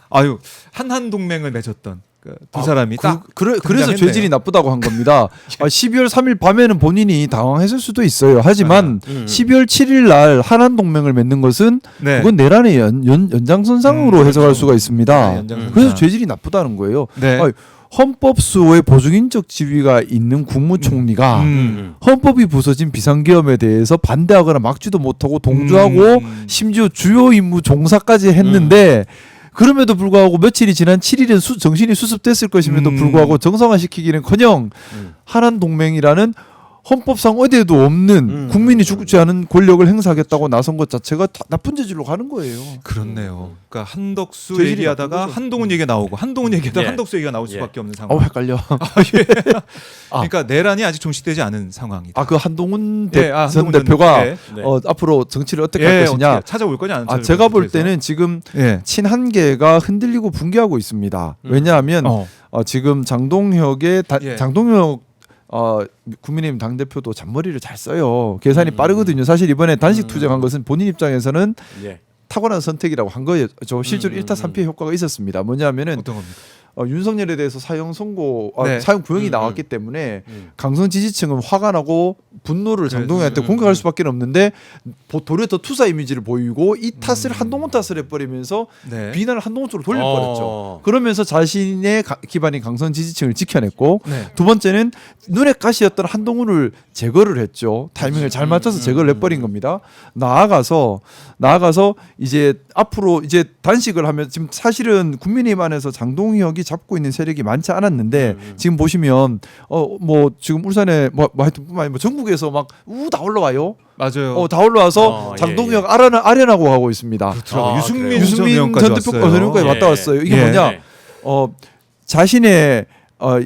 한한 동맹을 맺었던 그 두 사람이 딱 그래서 등장했네요. 죄질이 나쁘다고 한 겁니다. 12월 3일 밤에는 본인이 당황했을 수도 있어요. 하지만 12월 7일 날 한한 동맹을 맺는 것은 네. 그건 내란의 연장선상으로 해석할 수가 있습니다. 연장선상. 그래서 죄질이 나쁘다는 거예요. 네. 헌법수호의 보증인적 지위가 있는 국무총리가 헌법이 부서진 비상계엄에 대해서 반대하거나 막지도 못하고 동조하고 심지어 주요 임무 종사까지 했는데 그럼에도 불구하고 며칠이 지난 7일은 정신이 수습됐을 것임에도 불구하고 정상화시키기는커녕 한한 동맹이라는 헌법상 어디에도 없는 국민이 죽지 않은 권력을 행사하겠다고 나선 것 자체가 나쁜 재질로 가는 거예요. 그렇네요. 그러니까 한덕수 죄질이 얘기하다가 나쁜 거죠. 한동훈 얘기가 나오고 한동훈 얘기하다가 예. 한덕수 얘기가 나올 수밖에 없는 상황. 헷갈려. 그러니까 내란이 아직 종식되지 않은 상황이다. 그 한동훈 예, 전 한동훈 전 대표가 네. 앞으로 정치를 어떻게 할 것이냐. 어떻게 찾아올 거냐 안 찾아올 제가 볼 거냐, 그래서. 때는 지금 예. 친한계가 흔들리고 붕괴하고 있습니다. 왜냐하면 지금 장동혁의 예. 장동혁 국민의힘 당 대표도 잔머리를 잘 써요. 계산이 빠르거든요. 사실 이번에 단식 투쟁한 것은 본인 입장에서는 예. 탁월한 선택이라고 한 거예요. 실제로 1타 3피해 효과가 있었습니다. 뭐냐면은 어떤 겁니까? 윤석열에 대해서 사형 선고, 네. 사형 구형이 나왔기 때문에 강성 지지층은 화가 나고 분노를 장동혁한테 공격할 수밖에 없는데 도리어 더 투사 이미지를 보이고 이 탓을 한동훈 탓을 해버리면서 네. 비난을 한동훈 쪽으로 돌려버렸죠. 그러면서 자신의 기반인 강성 지지층을 지켜냈고 네. 두 번째는 눈에 가시였던 한동훈을 제거를 했죠. 타이밍을 잘 맞춰서 제거를 해버린 겁니다. 나아가서 이제 앞으로 이제 단식을 하면 지금 사실은 국민의힘 안에서 장동혁이 잡고 있는 세력이 많지 않았는데 지금 보시면 뭐 지금 울산에 뭐 하여튼 뿐만 아니라 전국에서 막 다 올라와요. 맞아요. 다 올라와서 장동혁 아련하고 가고 있습니다. 유승민 유승민 전 대표 전현무까지 왔다 왔어요. 이게 예. 뭐냐? 자신의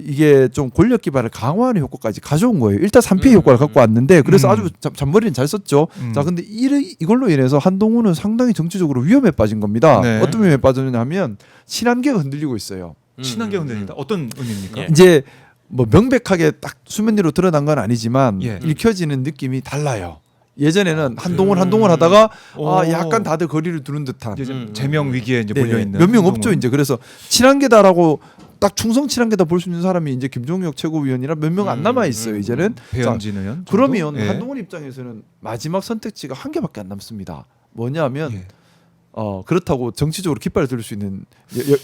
이게 좀 권력 기반을 강화하는 효과까지 가져온 거예요. 일단 3피해 효과를 갖고 왔는데 그래서 아주 잔머리는 잘 썼죠. 자, 근데 이걸로 인해서 한동훈은 상당히 정치적으로 위험에 빠진 겁니다. 네. 어떤 위험에 빠졌느냐 하면 친한계가 흔들리고 있어요. 친한계 흔들린다. 어떤 의미입니까? 예. 이제 뭐 명백하게 딱 수면 위로 드러난 건 아니지만 예. 읽혀지는 느낌이 달라요. 예전에는 한동훈 하다가 오. 약간 다들 거리를 두는 듯한 이제 좀 제명 위기에 이제 네네. 몰려 있는 몇 명 없죠. 이제 그래서 친한계다라고 딱 충성 친한계다 볼 수 있는 사람이 이제 김종혁 최고위원이라 몇 명 안 남아 있어요. 이제는 배현진 의원. 정도? 그러면 예. 한동훈 입장에서는 마지막 선택지가 한 개밖에 안 남습니다. 뭐냐면 예. 그렇다고 정치적으로 깃발을 들을 수 있는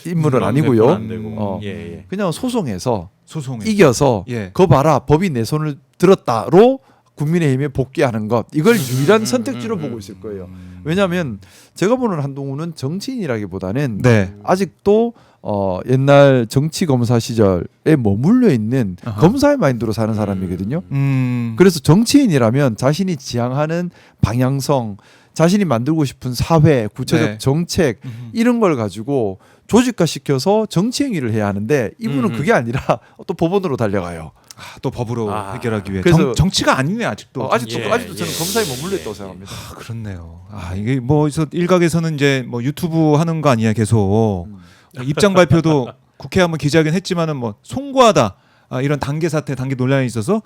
인물은 아니고요. 안 되고. 예. 그냥 소송해서 소송에 이겨서 예. 거 봐라 법이 내 손을 들었다로 국민의힘에 복귀하는 것 이걸 유일한 선택지로 보고 있을 거예요. 왜냐하면 제가 보는 한동훈은 정치인이라기보다는 네. 아직도 옛날 정치 검사 시절에 머물러 있는 검사의 마인드로 사는 사람이거든요. 그래서 정치인이라면 자신이 지향하는 방향성, 자신이 만들고 싶은 사회, 구체적 네. 정책 이런 걸 가지고 조직화 시켜서 정치 행위를 해야 하는데 이분은 그게 아니라 또 법원으로 달려가요. 또 법으로 해결하기 위해 그래서 정치가 아니네 아직도. 아직도 예, 저는 예. 검사에 머물러 있다고 생각합니다. 그렇네요. 이게 뭐 일각에서는 이제 뭐 유튜브 하는 거 아니야 계속 입장 발표도 국회 한번 기자회견 했지만은 뭐 송구하다. 이런 단계 사태, 단계 논란이 있어서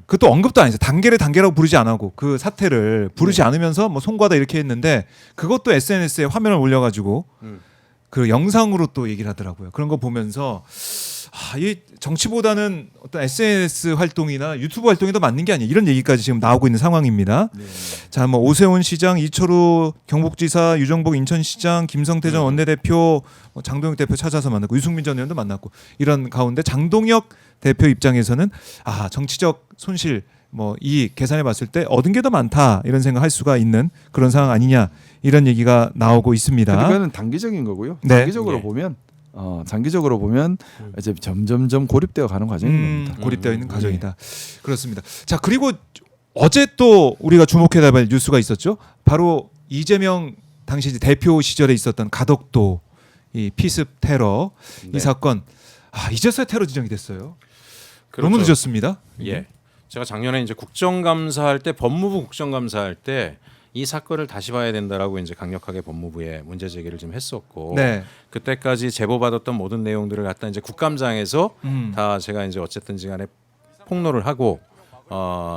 그것도 언급도 안 했어요. 단계를 단계라고 부르지 않고 그 사태를 부르지 않으면서 뭐 송구하다 이렇게 했는데 그것도 SNS에 화면을 올려가지고 그 영상으로 또 얘기를 하더라고요. 그런 거 보면서 이 정치보다는 어떤 SNS 활동이나 유튜브 활동이 더 맞는 게 아니에요. 이런 얘기까지 지금 나오고 있는 상황입니다. 자, 뭐 오세훈 시장, 이철우 경북지사, 유정복 인천시장, 김성태 전 원내대표, 뭐 장동혁 대표 찾아서 만났고 유승민 전 의원도 만났고 이런 가운데 장동혁 대표 입장에서는 정치적 손실 뭐 이 계산해 봤을 때 얻은 게 더 많다 이런 생각할 수가 있는 그런 상황 아니냐 이런 얘기가 나오고 있습니다. 그거는 단기적인 거고요. 네. 장기적으로 보면 이제 점점점 고립되어 가는 과정입니다. 고립되어 있는 과정이다. 그렇습니다. 자, 그리고 어제 또 우리가 주목해야 할 뉴스가 있었죠. 바로 이재명 당시 이제 대표 시절에 있었던 가덕도 이 피습 테러 이 사건 이제서야 테러 지정이 됐어요. 그렇죠. 너무 늦었습니다. 예. 제가 작년에 이제 국정감사할 때 법무부 국정감사할 때 이 사건을 다시 봐야 된다라고 이제 강력하게 법무부에 문제 제기를 좀 했었고 네. 그때까지 제보받았던 모든 내용들을 갖다 이제 국감장에서 다 제가 이제 어쨌든지간에 폭로를 하고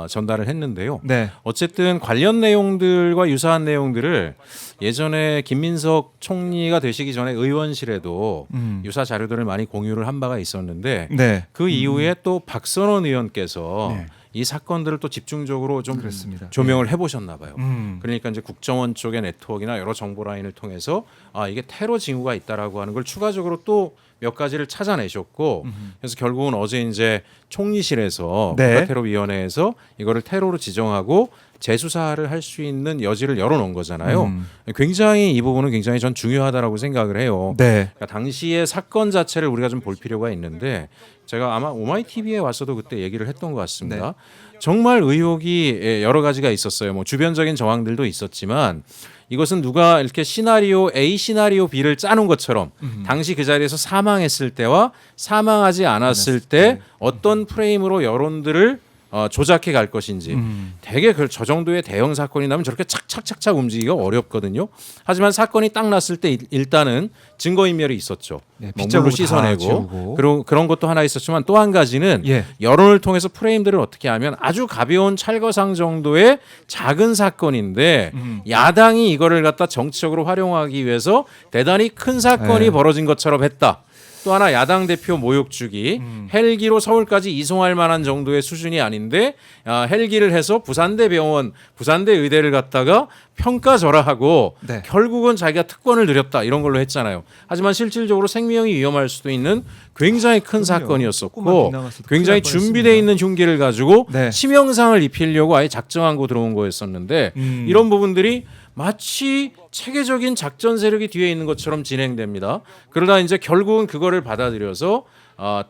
전달을 했는데요. 네. 어쨌든 관련 내용들과 유사한 내용들을 예전에 김민석 총리가 되시기 전에 의원실에도 유사 자료들을 많이 공유를 한 바가 있었는데 네. 그 이후에 또 박선원 의원께서 네. 이 사건들을 또 집중적으로 좀 그렇습니다. 조명을 해보셨나 봐요. 음. 그러니까 이제 국정원 쪽의 네트워크나 여러 정보 라인을 통해서 이게 테러 징후가 있다라고 하는 걸 추가적으로 또 몇 가지를 찾아내셨고 그래서 결국은 어제 이제 총리실에서 네. 국가테러위원회에서 이거를 테러로 지정하고 재수사를 할 수 있는 여지를 열어놓은 거잖아요. 굉장히 이 부분은 굉장히 전 중요하다라고 생각을 해요. 네. 그러니까 당시의 사건 자체를 우리가 좀 볼 필요가 있는데 제가 아마 오마이TV에 왔어도 그때 얘기를 했던 것 같습니다. 정말 의혹이 여러 가지가 있었어요. 뭐 주변적인 정황들도 있었지만 이것은 누가 이렇게 시나리오 A, 시나리오 B를 짜놓은 것처럼 당시 그 자리에서 사망했을 때와 사망하지 않았을 때 어떤 프레임으로 여론들을 조작해 갈 것인지 되게 저 정도의 대형 사건이 나면 저렇게 착착착착 움직이기가 어렵거든요. 하지만 사건이 딱 났을 때 일단은 증거인멸이 있었죠. 네, 먹물로 빗자루로 다 씻어내고 지우고. 그런 것도 하나 있었지만 또 한 가지는 예. 여론을 통해서 프레임들을 어떻게 하면 아주 가벼운 찰거상 정도의 작은 사건인데 야당이 이거를 갖다 정치적으로 활용하기 위해서 대단히 큰 사건이 네. 벌어진 것처럼 했다. 또 하나 야당 대표 모욕 주기 헬기로 서울까지 이송할 만한 정도의 수준이 아닌데 헬기를 해서 부산대 병원, 부산대 의대를 갖다가 평가절하하고 네. 결국은 자기가 특권을 누렸다 이런 걸로 했잖아요. 하지만 실질적으로 생명이 위험할 수도 있는 굉장히 큰 그럼요. 조금만 사건이었었고 빗나갔어도 굉장히 큰일 날 준비되어 뻔했습니다. 있는 흉기를 가지고 네. 치명상을 입히려고 아예 작정하고 들어온 거였었는데 이런 부분들이 마치 체계적인 작전 세력이 뒤에 있는 것처럼 진행됩니다. 그러다 이제 결국은 그거를 받아들여서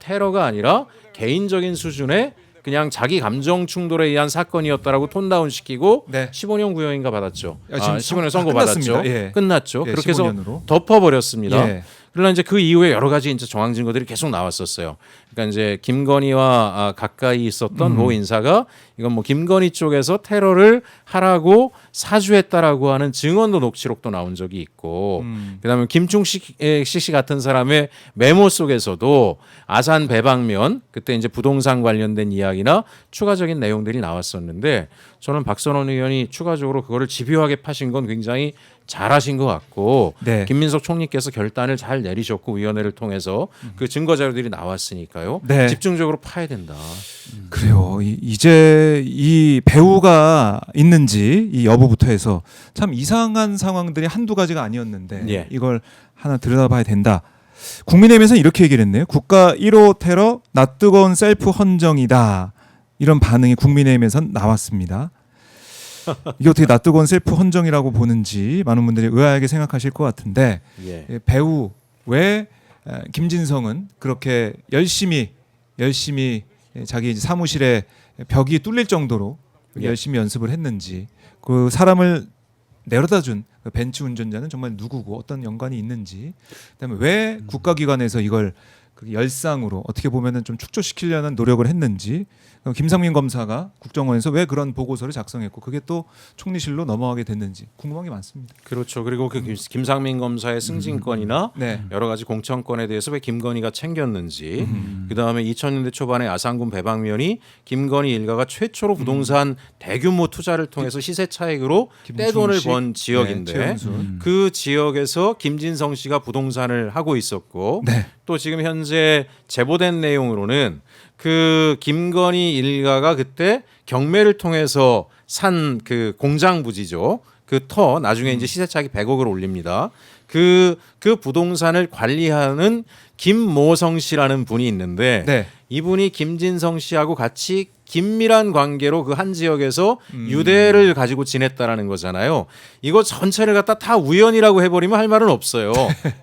테러가 아니라 개인적인 수준의 그냥 자기 감정 충돌에 의한 사건이었다라고 톤다운 시키고 네. 15년 구형인가 받았죠. 지금 15년 다 선고 끝났습니다. 받았죠. 예. 끝났죠. 예, 그렇게 해서 15년으로. 덮어버렸습니다. 예. 그러나 이제 그 이후에 여러 가지 이제 정황 증거들이 계속 나왔었어요. 그러니까 이제 김건희와 가까이 있었던 모 인사가 이건 뭐 김건희 쪽에서 테러를 하라고 사주했다라고 하는 증언도 녹취록도 나온 적이 있고, 그다음에 김충식 씨 같은 사람의 메모 속에서도 아산 배방면 그때 이제 부동산 관련된 이야기나 추가적인 내용들이 나왔었는데 저는 박선원 의원이 추가적으로 그거를 집요하게 파신 건 굉장히 잘하신 것 같고 네. 김민석 총리께서 결단을 잘 내리셨고 위원회를 통해서 그 증거 자료들이 나왔으니까요. 네. 집중적으로 파야 된다. 그래요. 이제 이 배우가 있는지 이 여부부터 해서 참 이상한 상황들이 한두 가지가 아니었는데 예. 이걸 하나 들여다봐야 된다. 국민의힘에서는 이렇게 얘기를 했네요. 국가 1호 테러 낯뜨거운 셀프 헌정이다. 이런 반응이 국민의힘에선 나왔습니다. 이게 어떻게 낯뜨거운 셀프 헌정이라고 보는지 많은 분들이 의아하게 생각하실 것 같은데 예. 배우 왜 김진성은 그렇게 열심히 자기 사무실에 벽이 뚫릴 정도로 예. 열심히 연습을 했는지 그 사람을 내려다 준 그 벤츠 운전자는 정말 누구고 어떤 연관이 있는지 그다음에 왜 국가기관에서 이걸 그 열상으로 어떻게 보면은 좀 축소시키려는 노력을 했는지 김상민 검사가 국정원에서 왜 그런 보고서를 작성했고 그게 또 총리실로 넘어가게 됐는지 궁금한 게 많습니다. 그렇죠. 그리고 그 김상민 검사의 승진권이나 네. 여러 가지 공천권에 대해서 왜 김건희가 챙겼는지, 그 다음에 2000년대 초반에 아산군 배방면이 김건희 일가가 최초로 부동산 대규모 투자를 통해서 시세 차익으로 떼돈을 번 지역인데 최은순. 그 지역에서 김진성 씨가 부동산을 하고 있었고 네. 또 지금 현재 제보된 내용으로는 그 김건희 일가가 그때 경매를 통해서 산 그 공장 부지죠. 그 터 나중에 이제 시세차익 100억을 올립니다. 그 부동산을 관리하는 김모성 씨라는 분이 있는데 네. 이분이 김진성 씨하고 같이 긴밀한 관계로 그 한 지역에서 유대를 가지고 지냈다라는 거잖아요. 이거 전체를 갖다 다 우연이라고 해버리면 할 말은 없어요.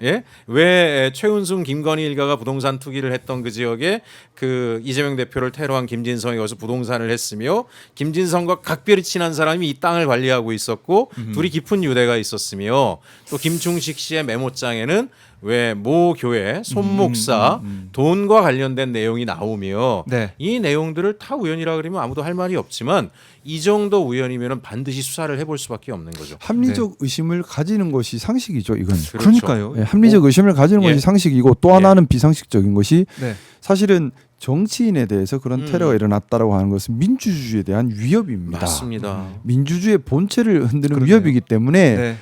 예? 왜 최은순 김건희 일가가 부동산 투기를 했던 그 지역에 그 이재명 대표를 테러한 김진성이 거기서 부동산을 했으며 김진성과 각별히 친한 사람이 이 땅을 관리하고 있었고 둘이 깊은 유대가 있었으며 또 김충식 씨의 메모장에는 왜 모 교회 손목사 돈과 관련된 내용이 나오며 네. 이 내용들을 타 우연이라 그러면 아무도 할 말이 없지만 이 정도 우연이면 반드시 수사를 해볼 수밖에 없는 거죠. 합리적 의심을 가지는 것이 상식이죠. 이건. 그렇죠. 그러니까요. 네, 합리적 의심을 가지는 예. 것이 상식이고 또 하나는 비상식적인 것이 네. 사실은 정치인에 대해서 그런 음. 테러가 일어났다라고 하는 것은 민주주의에 대한 위협입니다. 맞습니다. 민주주의의 본체를 흔드는 그러네요. 위협이기 때문에 네.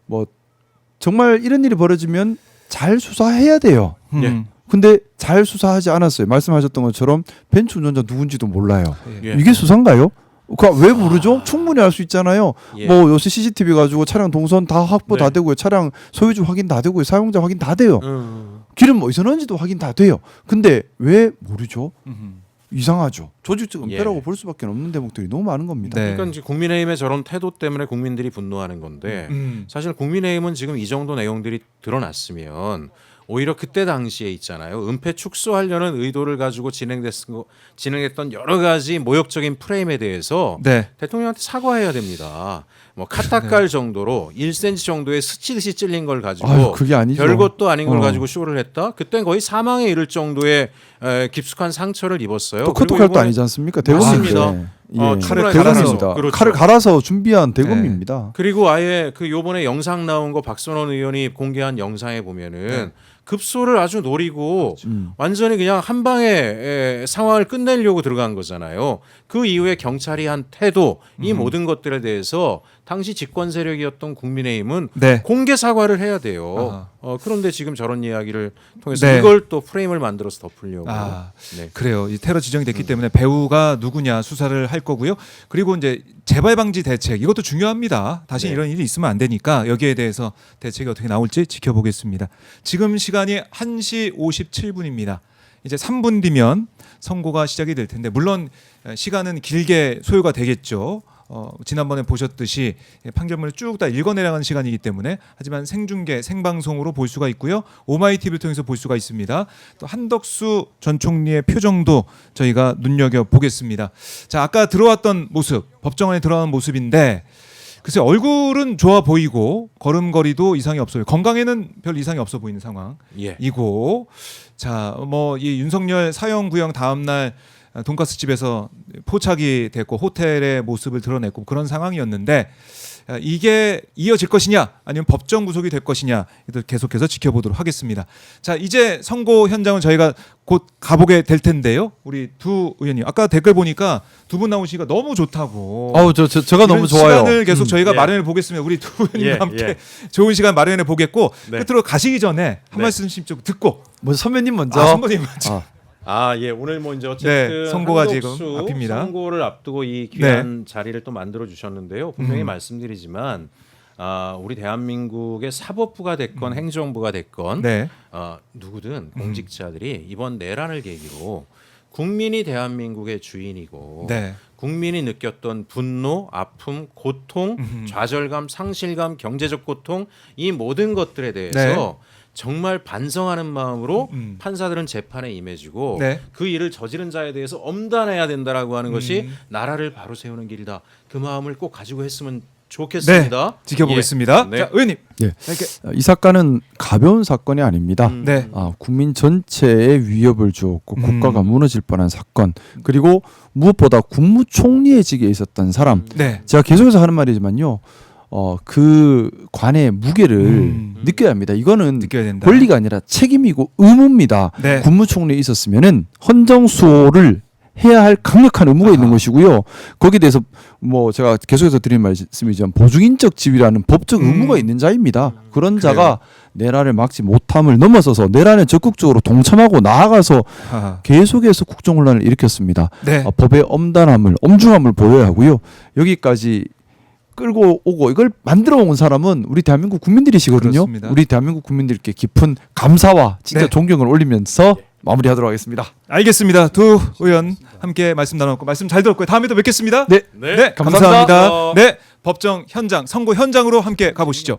뭐 정말 이런 일이 벌어지면 잘 수사해야 돼요. 예. 근데 잘 수사하지 않았어요. 말씀하셨던 것처럼 벤츠 운전자 누군지도 몰라요. 예. 이게 수사인가요? 왜 모르죠? 충분히 알 수 있잖아요. 예. 뭐 요새 CCTV 가지고 차량 동선 다 확보 다 네. 되고요. 차량 소유주 확인 다 되고요. 사용자 확인 다 돼요. 기름 어디서 넣은지도 확인 다 돼요. 근데 왜 모르죠? 이상하죠. 조직적 은폐라고 예. 볼 수밖에 없는 대목들이 너무 많은 겁니다. 네. 그러니까 이제 국민의힘의 저런 태도 때문에 국민들이 분노하는 건데 사실 국민의힘은 지금 이 정도 내용들이 드러났으면 오히려 그때 당시에 있잖아요. 은폐 축소하려는 의도를 가지고 진행했던 여러 가지 모욕적인 프레임에 대해서 네. 대통령한테 사과해야 됩니다. 뭐 카타칼 정도로 1cm 정도의 스치듯이 찔린 걸 가지고 아유, 그게 아니죠. 별것도 아닌 걸 어. 가지고 쇼를 했다. 그땐 거의 사망에 이를 정도의 깊숙한 상처를 입었어요. 또 그리고 커트칼도 이번에 아니지 않습니까? 맞습니다. 대검인데. 칼을 대검입니다. 갈아서, 그렇죠. 칼을 갈아서 준비한 대검입니다. 그리고 아예 그 요번에 영상 나온 거 박선원 의원이 공개한 영상에 보면은 급소를 아주 노리고 완전히 그냥 한 방에 상황을 끝내려고 들어간 거잖아요. 그 이후에 경찰이 한 태도 이 모든 것들에 대해서 당시 집권 세력이었던 국민의힘은 네. 공개 사과를 해야 돼요. 아하. 그런데 지금 저런 이야기를 통해서 네. 이걸 또 프레임을 만들어서 덮으려고. 아, 네. 그래요. 이 테러 지정이 됐기 때문에 배우가 누구냐 수사를 할 거고요. 그리고 이제 재발 방지 대책 이것도 중요합니다. 다시 네. 이런 일이 있으면 안 되니까 여기에 대해서 대책이 어떻게 나올지 지켜보겠습니다. 지금 시간이 1시 57분입니다. 이제 3분 뒤면 선고가 시작이 될 텐데 물론 시간은 길게 소요가 되겠죠. 지난번에 보셨듯이 판결문을 쭉 다 읽어내려가는 시간이기 때문에 하지만 생중계 생방송으로 볼 수가 있고요. 오마이TV를 통해서 볼 수가 있습니다. 또 한덕수 전 총리의 표정도 저희가 눈여겨보겠습니다. 자, 아까 들어왔던 모습 법정안에 들어간 모습인데 글쎄 얼굴은 좋아 보이고 걸음걸이도 이상이 없어요. 건강에는 별 이상이 없어 보이는 예. 상황이고 자, 뭐 이 윤석열 사형 구형 다음 날 돈가스 집에서 포착이 됐고 호텔의 모습을 드러냈고 그런 상황이었는데 이게 이어질 것이냐 아니면 법정 구속이 될 것이냐 계속해서 지켜보도록 하겠습니다. 자, 이제 선고 현장은 저희가 곧 가보게 될 텐데요. 우리 두 의원님 아까 댓글 보니까 두 분 나오시니까 너무 좋다고. 제가 이런 너무 좋아요. 시간을 계속 저희가 예. 마련해 보겠습니다. 우리 두 의원님과 예, 함께 예. 좋은 시간 마련해 보겠고 네. 끝으로 가시기 전에 한 네. 말씀씩 좀 듣고 먼저 선배님 먼저. 선배님 먼저. 예, 오늘 뭐 이제 어쨌든 네, 선고가 한덕수 지금 앞입니다. 선고를 앞두고 이 귀한 자리를 또 만들어 주셨는데요. 분명히 말씀드리지만 우리 대한민국의 사법부가 됐건 행정부가 됐건 네. 누구든 공직자들이 이번 내란을 계기로 국민이 대한민국의 주인이고 네. 국민이 느꼈던 분노, 아픔, 고통, 좌절감, 상실감, 경제적 고통 이 모든 것들에 대해서 네. 정말 반성하는 마음으로 판사들은 재판에 임해지고 네. 그 일을 저지른 자에 대해서 엄단해야 된다라고 하는 것이 나라를 바로 세우는 길이다. 그 마음을 꼭 가지고 했으면 좋겠습니다. 네. 지켜보겠습니다. 예. 네. 자, 의원님. 예. 이렇게 이 사건은 가벼운 사건이 아닙니다. 네. 국민 전체에 위협을 주었고 국가가 무너질 뻔한 사건 그리고 무엇보다 국무총리직에 있었던 사람 네. 제가 계속해서 하는 말이지만요 그 관의 무게를 느껴야 합니다. 이거는 느껴야 된다. 권리가 아니라 책임이고 의무입니다. 네. 국무총리에 있었으면은 헌정수호를 해야 할 강력한 의무가 있는 것이고요. 거기에 대해서 뭐 제가 계속해서 드리는 말씀이지만 보증인적 지위라는 법적 의무가 있는 자입니다. 그런 자가 내란을 막지 못함을 넘어서서 내란에 적극적으로 동참하고 나아가서 아하. 계속해서 국정혼란을 일으켰습니다. 네. 법의 엄중함을 보여야 하고요. 여기까지 끌고 오고 이걸 만들어 온 사람은 우리 대한민국 국민들이시거든요. 그렇습니다. 우리 대한민국 국민들께 깊은 감사와 진짜 네. 존경을 올리면서 마무리하도록 하겠습니다. 알겠습니다. 두 의원 함께 말씀 나눴고 말씀 잘 들었고요. 다음에 또 뵙겠습니다. 네. 네, 감사합니다. 감사합니다. 네, 법정 현장 선고 현장으로 함께 가보시죠.